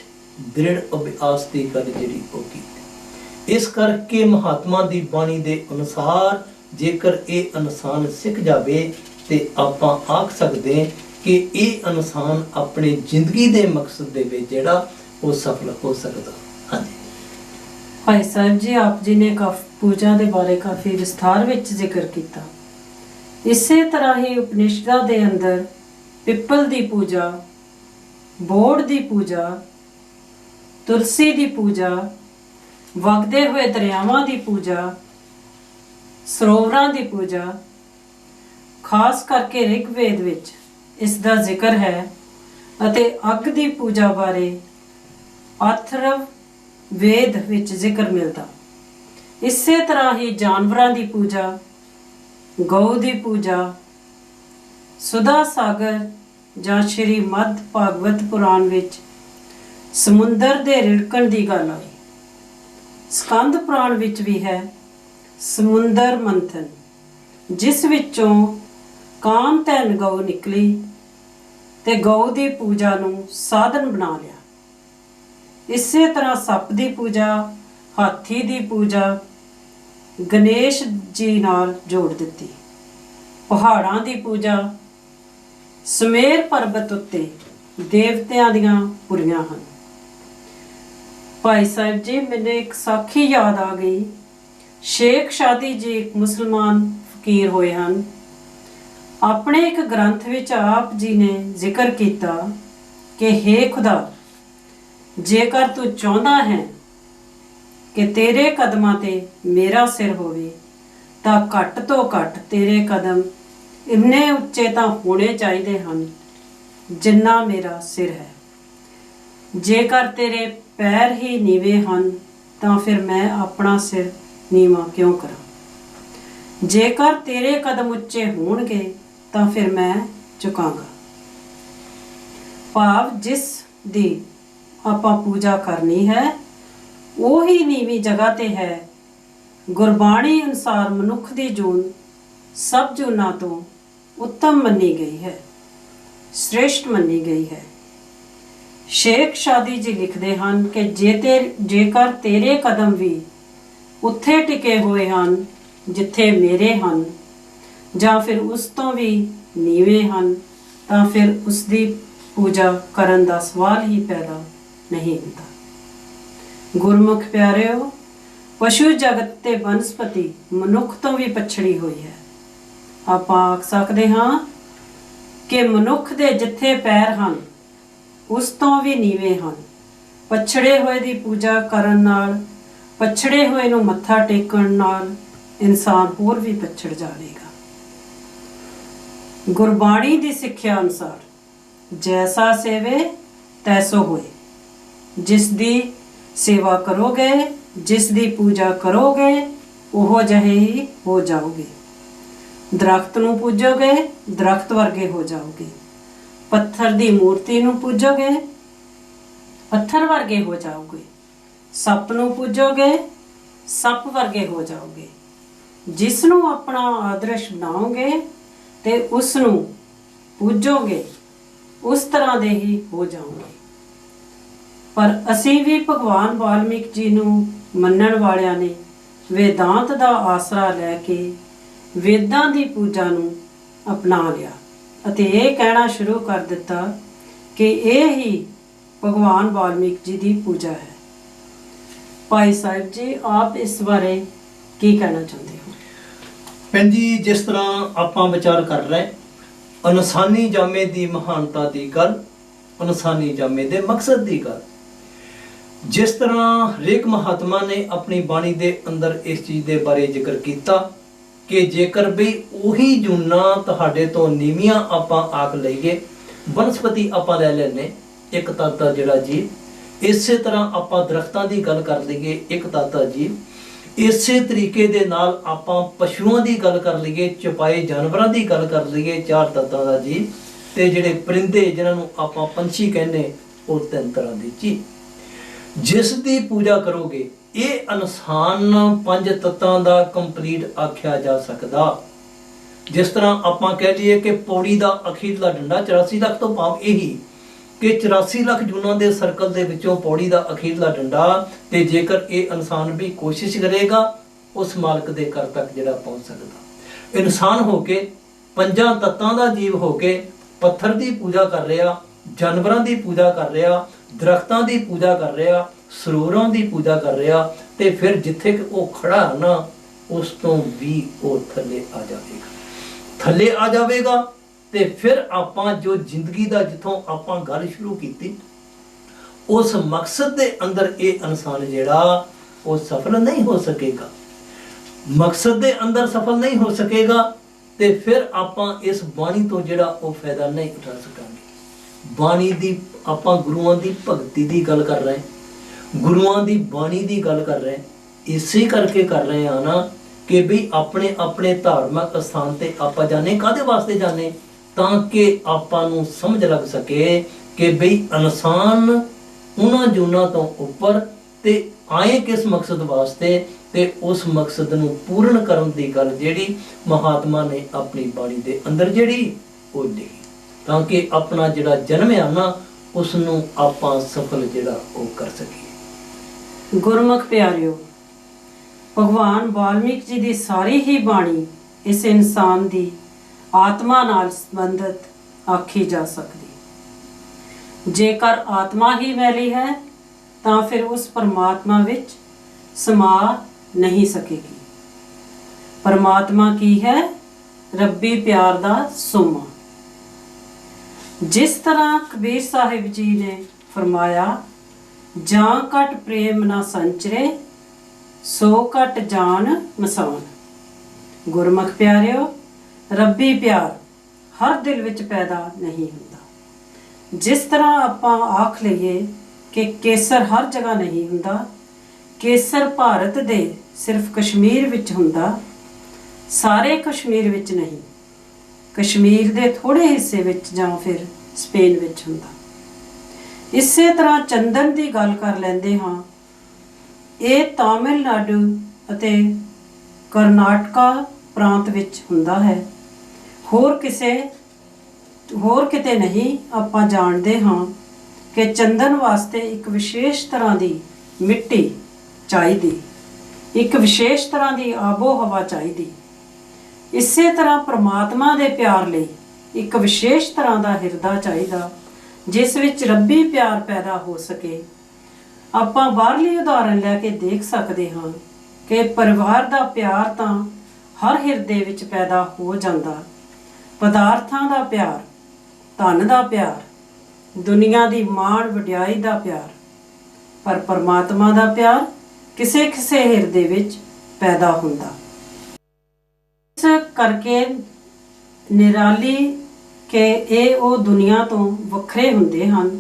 ਦ੍ਰਿੜ ਅਭਿਆਸ ਦੀ ਗੱਲ ਜਿਹੜੀ ਉਹ ਕੀਤੀ। ਇਸ ਕਰਕੇ ਮਹਾਤਮਾ ਦੀ ਬਾਣੀ ਦੇ ਅਨੁਸਾਰ ਜੇਕਰ ਇਹ ਇਨਸਾਨ ਸਿੱਖ ਜਾਵੇ ਤੇ ਆਪਾਂ ਆਖ ਸਕਦੇ ਕਿ ਇਹ ਇਨਸਾਨ ਆਪਣੀ ਜ਼ਿੰਦਗੀ ਦੇ ਮਕਸਦ ਦੇ ਵਿੱਚ ਜਿਹੜਾ ਉਹ ਸਫਲ ਹੋ ਸਕਦਾ। ਹਾਂਜੀ ਭਾਈ ਸਾਹਿਬ ਜੀ, ਆਪ ਜੀ ਨੇ ਪੂਜਾ ਦੇ ਬਾਰੇ ਕਾਫੀ ਵਿਸਥਾਰ ਵਿੱਚ ਜ਼ਿਕਰ ਕੀਤਾ। ਇਸੇ ਤਰ੍ਹਾਂ ਹੀ ਉਪਨਿਸ਼ਦਾਂ ਦੇ ਅੰਦਰ ਪਿੱਪਲ ਦੀ ਪੂਜਾ, ਬੋੜ ਦੀ ਪੂਜਾ, ਤੁਲਸੀ ਦੀ ਪੂਜਾ, ਵਗਦੇ ਹੋਏ ਦਰਿਆਵਾਂ ਦੀ ਪੂਜਾ, ਸਰੋਵਰਾਂ ਦੀ ਪੂਜਾ, ਖਾਸ ਕਰਕੇ ਰਿਗਵੇਦ ਵਿੱਚ ਇਸ ਦਾ ਜ਼ਿਕਰ ਹੈ, ਅਤੇ ਅੱਗ ਦੀ ਪੂਜਾ ਬਾਰੇ ਅਥਰਵ ਵੇਦ ਵਿੱਚ ਜ਼ਿਕਰ ਮਿਲਦਾ। ਇਸੇ ਤਰ੍ਹਾਂ ਹੀ ਜਾਨਵਰਾਂ ਦੀ ਪੂਜਾ, ਗਊ ਦੀ ਪੂਜਾ, ਸੁਦਾ ਸਾਗਰ ਜਾਂ ਸ਼੍ਰੀ ਮਦ ਭਾਗਵਤ ਪੁਰਾਣ ਵਿੱਚ ਸਮੁੰਦਰ ਦੇ ਰਿੜਕਣ ਦੀ ਗੱਲ ਆਈ। ਸਕੰਦ ਪੁਰਾਣ ਵਿੱਚ ਵੀ ਹੈ ਸਮੁੰਦਰ ਮੰਥਨ, ਜਿਸ ਵਿੱਚੋਂ ਕਾਮਧੇਨ ਗਊ ਨਿਕਲੀ ਤੇ ਗਊ ਦੀ ਪੂਜਾ ਨੂੰ ਸਾਧਨ ਬਣਾ ਲਿਆ। ਇਸੇ ਤਰ੍ਹਾਂ ਸੱਪ ਦੀ ਪੂਜਾ, ਹਾਥੀ ਦੀ ਪੂਜਾ ਗਣੇਸ਼ ਜੀ ਨਾਲ ਜੋੜ ਦਿੱਤੀ। ਪਹਾੜਾਂ ਦੀ ਪੂਜਾ, ਸਮੇਰ ਪਰਬਤ ਉੱਤੇ ਦੇਵਤਿਆਂ ਦੀਆਂ ਪੁਰੀਆਂ ਹਨ। ਭਾਈ ਸਾਹਿਬ ਜੀ, ਮੈਨੂੰ ਇੱਕ ਸਾਖੀ ਯਾਦ ਆ ਗਈ। ਸ਼ੇਖ ਸ਼ਾਦੀ ਜੀ ਇੱਕ ਮੁਸਲਮਾਨ ਫਕੀਰ ਹੋਏ ਹਨ। ਆਪਣੇ ਇੱਕ ਗ੍ਰੰਥ ਵਿੱਚ ਆਪ ਜੀ ਨੇ ਜ਼ਿਕਰ ਕੀਤਾ ਕਿ ਹੇ ਖੁਦਾ, ਜੇਕਰ ਤੂੰ ਚਾਹੁੰਦਾ ਹੈ ਕਿ ਤੇਰੇ ਕਦਮਾਂ ਤੇ ਮੇਰਾ ਸਿਰ ਹੋਵੇ ਤਾਂ ਘੱਟ ਤੋਂ ਘੱਟ ਤੇਰੇ ਕਦਮ ਇੰਨੇ ਉੱਚੇ ਤਾਂ ਹੋਣੇ ਚਾਹੀਦੇ ਹਨ ਜਿੰਨਾ ਮੇਰਾ ਸਿਰ ਹੈ। ਜੇਕਰ ਤੇਰੇ ਪੈਰ ਹੀ ਨੀਵੇਂ ਹਨ ਤਾਂ ਫਿਰ ਮੈਂ ਆਪਣਾ ਸਿਰ ਨੀਵਾਂ ਕਿਉਂ ਕਰਾਂ? ਜੇਕਰ ਤੇਰੇ ਕਦਮ ਉੱਚੇ ਹੋਣਗੇ ਤਾਂ ਫਿਰ ਮੈਂ ਝੁਕਾਂਗਾ। ਭਾਵ ਜਿਸ ਦੀ ਆਪਾਂ ਪੂਜਾ ਕਰਨੀ ਹੈ ਉਹੀ ਨੀਵੀਂ ਜਗ੍ਹਾ ਤੇ ਹੈ। ਗੁਰਬਾਣੀ ਅਨੁਸਾਰ ਮਨੁੱਖ ਦੀ ਜੂਨ ਸਭ ਜੂਨਾਂ ਤੋਂ ਉੱਤਮ ਮੰਨੀ ਗਈ ਹੈ, ਸ੍ਰੇਸ਼ਟ ਮੰਨੀ ਗਈ ਹੈ। ਸ਼ੇਖ ਸ਼ਾਦੀ ਜੀ ਲਿਖਦੇ ਹਨ ਕਿ ਜੇਕਰ ਤੇਰੇ ਕਦਮ ਵੀ ਉੱਥੇ ਟਿਕੇ ਹੋਏ ਹਨ ਜਿੱਥੇ ਮੇਰੇ ਹਨ, ਜਾਂ ਫਿਰ ਉਸ ਤੋਂ ਵੀ ਨੀਵੇਂ ਹਨ, ਤਾਂ ਫਿਰ ਉਸ ਦੀ ਪੂਜਾ ਕਰਨ ਦਾ ਸਵਾਲ ਹੀ ਪੈਦਾ ਨਹੀਂ ਹੁੰਦਾ। ਗੁਰਮੁਖ ਪਿਆਰਿਓ, ਪਸ਼ੂ ਜਗਤ ਤੇ ਬਨਸਪਤੀ ਮਨੁੱਖ ਤੋਂ ਵੀ ਪਛੜੀ ਹੋਈ ਹੈ। ਆਪਾਂ ਆਖ ਸਕਦੇ ਹਾਂ ਕਿ ਮਨੁੱਖ ਦੇ ਜਿੱਥੇ ਪੈਰ ਹਨ ਉਸ ਤੋਂ ਵੀ ਨੀਵੇਂ ਹਨ। ਪਛੜੇ ਹੋਏ ਦੀ ਪੂਜਾ ਕਰਨ ਨਾਲ, ਪਛੜੇ ਹੋਏ ਨੂੰ ਮੱਥਾ ਟੇਕਣ ਨਾਲ ਇਨਸਾਨ ਹੋਰ ਵੀ ਪਛੜ ਜਾਵੇਗਾ। ਗੁਰਬਾਣੀ ਦੀ ਸਿੱਖਿਆ ਅਨੁਸਾਰ ਜੈਸਾ ਸੇਵੇ ਤੈਸੋ ਹੋਏ। ਜਿਸ ਦੀ ਸੇਵਾ ਕਰੋਗੇ, ਜਿਸ ਦੀ ਪੂਜਾ ਕਰੋਗੇ, ਉਹ ਜਿਹੇ ਹੀ ਹੋ ਜਾਓਗੇ। ਦਰਖਤ ਨੂੰ ਪੂਜੋਗੇ, ਦਰਖਤ ਵਰਗੇ ਹੋ ਜਾਓਗੇ। ਪੱਥਰ ਦੀ ਮੂਰਤੀ ਨੂੰ ਪੂਜੋਗੇ, ਪੱਥਰ ਵਰਗੇ ਹੋ ਜਾਓਗੇ। ਸੱਪ ਨੂੰ ਪੂਜੋਗੇ, ਸੱਪ ਵਰਗੇ ਹੋ ਜਾਓਗੇ। ਜਿਸ ਨੂੰ ਆਪਣਾ ਆਦਰਸ਼ ਬਣਾਓਗੇ ਤੇ ਉਸ ਨੂੰ ਪੂਜੋਗੇ, ਉਸ ਤਰ੍ਹਾਂ ਦੇ ਹੀ ਹੋ ਜਾਓਗੇ। ਪਰ ਅਸੀਂ ਵੀ ਭਗਵਾਨ ਵਾਲਮੀਕ ਜੀ ਨੂੰ ਮੰਨਣ ਵਾਲਿਆਂ ਨੇ ਵੇਦਾਂਤ ਦਾ ਆਸਰਾ ਲੈ ਕੇ ਵੇਦਾਂ ਦੀ ਪੂਜਾ ਨੂੰ ਅਪਣਾ ਲਿਆ ਅਤੇ ਇਹ ਕਹਿਣਾ ਸ਼ੁਰੂ ਕਰ ਦਿੱਤਾ ਕਿ ਇਹ ਹੀ ਭਗਵਾਨ ਵਾਲਮੀਕ ਜੀ ਦੀ ਪੂਜਾ ਹੈ। ਭਾਈ ਸਾਹਿਬ ਜੀ, ਆਪ ਇਸ ਬਾਰੇ ਕੀ ਕਹਿਣਾ ਚਾਹੁੰਦੇ ਹੋ? ਭੈਣ ਜੀ, ਜਿਸ ਤਰ੍ਹਾਂ ਆਪਾਂ ਵਿਚਾਰ ਕਰ ਰਹੇ, ਇਨਸਾਨੀ ਜਾਮੇ ਦੀ ਮਹਾਨਤਾ ਦੀ ਗੱਲ, ਇਨਸਾਨੀ ਜਾਮੇ ਦੇ ਮਕਸਦ ਦੀ ਗੱਲ, ਜਿਸ ਤਰ੍ਹਾਂ ਹਰੇਕ ਮਹਾਤਮਾ ਨੇ ਆਪਣੀ ਬਾਣੀ ਦੇ ਅੰਦਰ ਇਸ ਚੀਜ਼ ਦੇ ਬਾਰੇ ਜ਼ਿਕਰ ਕੀਤਾ ਕਿ ਜੇਕਰ ਵੀ ਉਹੀ ਜੂਨਾਂ ਤੁਹਾਡੇ ਤੋਂ ਨੀਵੀਆਂ ਆਪਾਂ ਆਖ ਲਈਏ, ਬਨਸਪਤੀ ਆਪਾਂ ਲੈ ਲੈਨੇ ਇੱਕ ਤਾਤਾ ਜਿਹੜਾ ਜੀ, ਇਸੇ ਤਰ੍ਹਾਂ ਆਪਾਂ ਦਰਖਤਾਂ ਦੀ ਗੱਲ ਕਰ ਲਈਏ ਇੱਕ ਤਾਤਾ ਜੀ, ਇਸੇ ਤਰੀਕੇ ਦੇ ਨਾਲ ਆਪਾਂ ਪਸ਼ੂਆਂ ਦੀ ਗੱਲ ਕਰ ਲਈਏ, ਚਪਾਏ ਜਾਨਵਰਾਂ ਦੀ ਗੱਲ ਕਰ ਲਈਏ, ਚਾਰ ਤੱਤਾਂ ਦਾ ਜੀ, ਤੇ ਜਿਹੜੇ ਪਰਿੰਦੇ ਜਿਨ੍ਹਾਂ ਨੂੰ ਆਪਾਂ ਪੰਛੀ ਕਹਿੰਦੇ, ਉਹ ਤਿੰਨ ਤਰ੍ਹਾਂ ਦੇ ਜੀ। ਜਿਸ ਦੀ ਪੂਜਾ ਕਰੋਗੇ, ਇਹ ਇਨਸਾਨ ਪੰਜ ਤੱਤਾਂ ਦਾ ਕੰਪਲੀਟ ਆਖਿਆ ਜਾ ਸਕਦਾ। ਜਿਸ ਤਰ੍ਹਾਂ ਆਪਾਂ ਕਹਿ ਲਈਏ ਕਿ ਪੌੜੀ ਦਾ ਅਖੀਰਲਾ ਡੰਡਾ 84 ਲੱਖ ਤੋਂ ਭਾਵ ਇਹੀ ਕਿ 84 ਲੱਖ ਜੂਨਾਂ ਦੇ ਸਰਕਲ ਦੇ ਵਿੱਚੋਂ ਪੌੜੀ ਦਾ ਅਖੀਰਲਾ ਡੰਡਾ, ਤੇ ਜੇਕਰ ਇਹ ਇਨਸਾਨ ਵੀ ਕੋਸ਼ਿਸ਼ ਕਰੇਗਾ ਉਸ ਮਾਲਕ ਦੇ ਘਰ ਤੱਕ ਜਿਹੜਾ ਪਹੁੰਚ ਸਕਦਾ। ਇਨਸਾਨ ਹੋ ਕੇ, ਪੰਜਾਂ ਤੱਤਾਂ ਦਾ ਜੀਵ ਹੋ ਕੇ ਪੱਥਰ ਦੀ ਪੂਜਾ ਕਰ ਰਿਹਾ, ਜਾਨਵਰਾਂ ਦੀ ਪੂਜਾ ਕਰ ਰਿਹਾ, ਦਰਖਤਾਂ ਦੀ ਪੂਜਾ ਕਰ ਰਿਹਾ, ਸਰੋਵਰਾਂ ਦੀ ਪੂਜਾ ਕਰ ਰਿਹਾ, ਤੇ ਫਿਰ ਜਿੱਥੇ ਉਹ ਖੜਾ ਨਾ ਉਸ ਤੋਂ ਵੀ ਉਹ ਥੱਲੇ ਆ ਜਾਵੇਗਾ, ਥੱਲੇ ਆ ਜਾਵੇਗਾ। ਤੇ ਫਿਰ ਆਪਾਂ ਜੋ ਜ਼ਿੰਦਗੀ ਦਾ ਜਿੱਥੋਂ ਆਪਾਂ ਗੱਲ ਸ਼ੁਰੂ ਕੀਤੀ, ਉਸ ਮਕਸਦ ਦੇ ਅੰਦਰ ਇਹ ਇਨਸਾਨ ਜਿਹੜਾ ਉਹ ਸਫਲ ਨਹੀਂ ਹੋ ਸਕੇਗਾ, ਮਕਸਦ ਦੇ ਅੰਦਰ ਸਫਲ ਨਹੀਂ ਹੋ ਸਕੇਗਾ, ਤੇ ਫਿਰ ਆਪਾਂ ਇਸ ਬਾਣੀ ਤੋਂ ਜਿਹੜਾ ਉਹ ਫਾਇਦਾ ਨਹੀਂ ਉਠਾ ਸਕਾਂਗੇ। ਬਾਣੀ ਦੀ ਆਪਾਂ ਗੁਰੂਆਂ ਦੀ ਭਗਤੀ ਦੀ ਗੱਲ ਕਰ ਰਹੇ, ਗੁਰੂਆਂ ਦੀ ਬਾਣੀ ਦੀ ਗੱਲ ਕਰ ਰਹੇ, ਇਸੇ ਕਰਕੇ ਕਰ ਰਹੇ ਆ ਨਾ ਕਿ ਵੀ ਆਪਣੇ ਆਪਣੇ ਧਾਰਮਿਕ ਸਥਾਨ ਤੇ ਆਪਾਂ ਜਾਣੇ। ਕਾਹਦੇ ਵਾਸਤੇ ਜਾਣੇ? ਤਾਂ ਕਿ ਆਪਾਂ ਨੂੰ ਸਮਝ ਲੱਗ ਸਕੇ ਕਿ ਬਈ ਇਨਸਾਨ ਉਹਨਾਂ ਜੂਨਾਂ ਤੋਂ ਉੱਪਰ ਤੇ ਆਏ ਕਿਸ ਮਕਸਦ ਵਾਸਤੇ, ਤੇ ਉਸ ਮਕਸਦ ਨੂੰ ਪੂਰਨ ਕਰਨ ਦੀ ਗੱਲ ਜਿਹੜੀ ਮਹਾਤਮਾ ਨੇ ਆਪਣੀ ਬਾਣੀ ਦੇ ਅੰਦਰ ਜਿਹੜੀ ਉਹ ਲਿਖੀ, ਤਾਂ ਕਿ ਆਪਣਾ ਜਿਹੜਾ ਜਨਮ ਹੈ ਨਾ ਉਸ ਨੂੰ ਆਪਾਂ ਸਫਲ ਜਿਹੜਾ ਉਹ ਕਰ ਸਕੀਏ। ਗੁਰਮੁਖ ਪਿਆਰਿਓ, ਭਗਵਾਨ ਵਾਲਮੀਕ ਜੀ ਦੀ ਸਾਰੀ ਹੀ ਬਾਣੀ ਇਸ ਇਨਸਾਨ ਦੀ ਆਤਮਾ ਨਾਲ ਸੰਬੰਧਿਤ ਆਖੀ ਜਾ ਸਕਦੀ। ਜੇਕਰ ਆਤਮਾ ਹੀ ਮੈਲੀ ਹੈ ਤਾਂ ਫਿਰ ਉਸ ਪਰਮਾਤਮਾ ਵਿੱਚ ਸਮਾ ਨਹੀਂ ਸਕੇਗੀ। ਪਰਮਾਤਮਾ ਕੀ ਹੈ? ਰੱਬੀ ਪਿਆਰ ਦਾ ਸੋਮਾ। ਜਿਸ ਤਰ੍ਹਾਂ ਕਬੀਰ ਸਾਹਿਬ ਜੀ ਨੇ ਫਰਮਾਇਆ, ਜਾਂ ਘਟ ਪ੍ਰੇਮ ਨਾ ਸੰਚਰੇ, ਸੋ ਘਟ ਜਾਨ ਮਸਾਨ। ਗੁਰਮੁਖ ਪਿਆਰਿਓ, ਰੱਬੀ ਪਿਆਰ ਹਰ ਦਿਲ ਵਿੱਚ ਪੈਦਾ ਨਹੀਂ ਹੁੰਦਾ। ਜਿਸ ਤਰ੍ਹਾਂ ਆਪਾਂ ਆਖ ਲਈਏ ਕਿ ਕੇਸਰ ਹਰ ਜਗ੍ਹਾ ਨਹੀਂ ਹੁੰਦਾ, ਕੇਸਰ ਭਾਰਤ ਦੇ ਸਿਰਫ ਕਸ਼ਮੀਰ ਵਿੱਚ ਹੁੰਦਾ, ਸਾਰੇ ਕਸ਼ਮੀਰ ਵਿੱਚ ਨਹੀਂ, ਕਸ਼ਮੀਰ ਦੇ ਥੋੜੇ ਹਿੱਸੇ ਵਿੱਚ ਜਾਂ ਫਿਰ ਸਪੇਨ ਵਿੱਚ ਹੁੰਦਾ। ਇਸੇ ਤਰ੍ਹਾਂ ਚੰਦਨ ਦੀ ਗੱਲ ਕਰ ਲੈਂਦੇ ਹਾਂ, ਇਹ ਤਾਮਿਲਨਾਡੂ ਅਤੇ ਕਰਨਾਟਕਾ ਪ੍ਰਾਂਤ ਵਿੱਚ ਹੁੰਦਾ ਹੈ, ਹੋਰ ਕਿਤੇ ਨਹੀਂ। ਆਪਾਂ ਜਾਣਦੇ ਹਾਂ ਕਿ ਚੰਦਨ ਵਾਸਤੇ ਇੱਕ ਵਿਸ਼ੇਸ਼ ਤਰ੍ਹਾਂ ਦੀ ਮਿੱਟੀ ਚਾਹੀਦੀ, ਇੱਕ ਵਿਸ਼ੇਸ਼ ਤਰ੍ਹਾਂ ਦੀ ਆਬੋ ਹਵਾ ਚਾਹੀਦੀ। ਇਸੇ ਤਰ੍ਹਾਂ ਪ੍ਰਮਾਤਮਾ ਦੇ ਪਿਆਰ ਲਈ ਇੱਕ ਵਿਸ਼ੇਸ਼ ਤਰ੍ਹਾਂ ਦਾ ਹਿਰਦਾ ਚਾਹੀਦਾ, ਜਿਸ ਵਿੱਚ ਰੱਬੀ ਪਿਆਰ ਪੈਦਾ ਹੋ ਸਕੇ। ਆਪਾਂ ਬਾਹਰਲੀ ਉਦਾਹਰਣ ਲੈ ਕੇ ਦੇਖ ਸਕਦੇ ਹਾਂ ਕਿ ਪਰਿਵਾਰ ਦਾ ਪਿਆਰ ਤਾਂ ਹਰ ਹਿਰਦੇ ਵਿੱਚ ਪੈਦਾ ਹੋ ਜਾਂਦਾ। ਪਦਾਰਥਾਂ ਦਾ ਪਿਆਰ, ਧਨ ਦਾ ਪਿਆਰ, ਦੁਨੀਆ ਦੀ ਮਾਣ ਵਡਿਆਈ ਦਾ ਪਿਆਰ, ਪਰ ਪਰਮਾਤਮਾ ਦਾ ਪਿਆਰ ਕਿਸੇ ਕਿਸੇ ਹਿਰਦੇ ਵਿੱਚ ਪੈਦਾ ਹੁੰਦਾ। ਇਸ ਕਰਕੇ ਨਿਰਾਲੀ ਕਿ ਇਹ ਉਹ ਦੁਨੀਆ ਤੋਂ ਵੱਖਰੇ ਹੁੰਦੇ ਹਨ।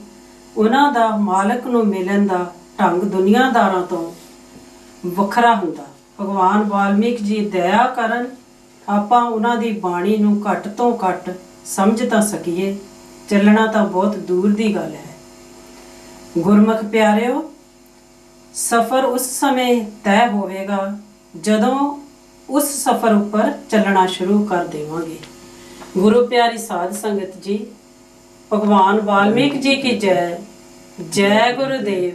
ਉਹਨਾਂ ਦਾ ਮਾਲਕ ਨੂੰ ਮਿਲਣ ਦਾ ਢੰਗ ਦੁਨੀਆਦਾਰਾਂ ਤੋਂ ਵੱਖਰਾ ਹੁੰਦਾ। ਭਗਵਾਨ ਵਾਲਮੀਕ ਜੀ ਦਇਆ ਕਰਨ, ਆਪਾਂ ਉਹਨਾਂ ਦੀ ਬਾਣੀ ਨੂੰ ਘੱਟ ਤੋਂ ਘੱਟ ਸਮਝ ਤਾਂ ਸਕੀਏ, ਚੱਲਣਾ ਤਾਂ ਬਹੁਤ ਦੂਰ ਦੀ ਗੱਲ ਹੈ। ਗੁਰਮੁਖ ਪਿਆਰਿਓ, ਸਫ਼ਰ ਉਸ ਸਮੇਂ ਤੈਅ ਹੋਵੇਗਾ ਜਦੋਂ ਉਸ ਸਫ਼ਰ ਉੱਪਰ ਚੱਲਣਾ ਸ਼ੁਰੂ ਕਰ ਦੇਵਾਂਗੇ। ਗੁਰੂ ਪਿਆਰੀ ਸਾਧ ਸੰਗਤ ਜੀ, ਭਗਵਾਨ ਵਾਲਮੀਕ ਜੀ ਕੀ ਜੈ। ਜੈ ਗੁरुदेव।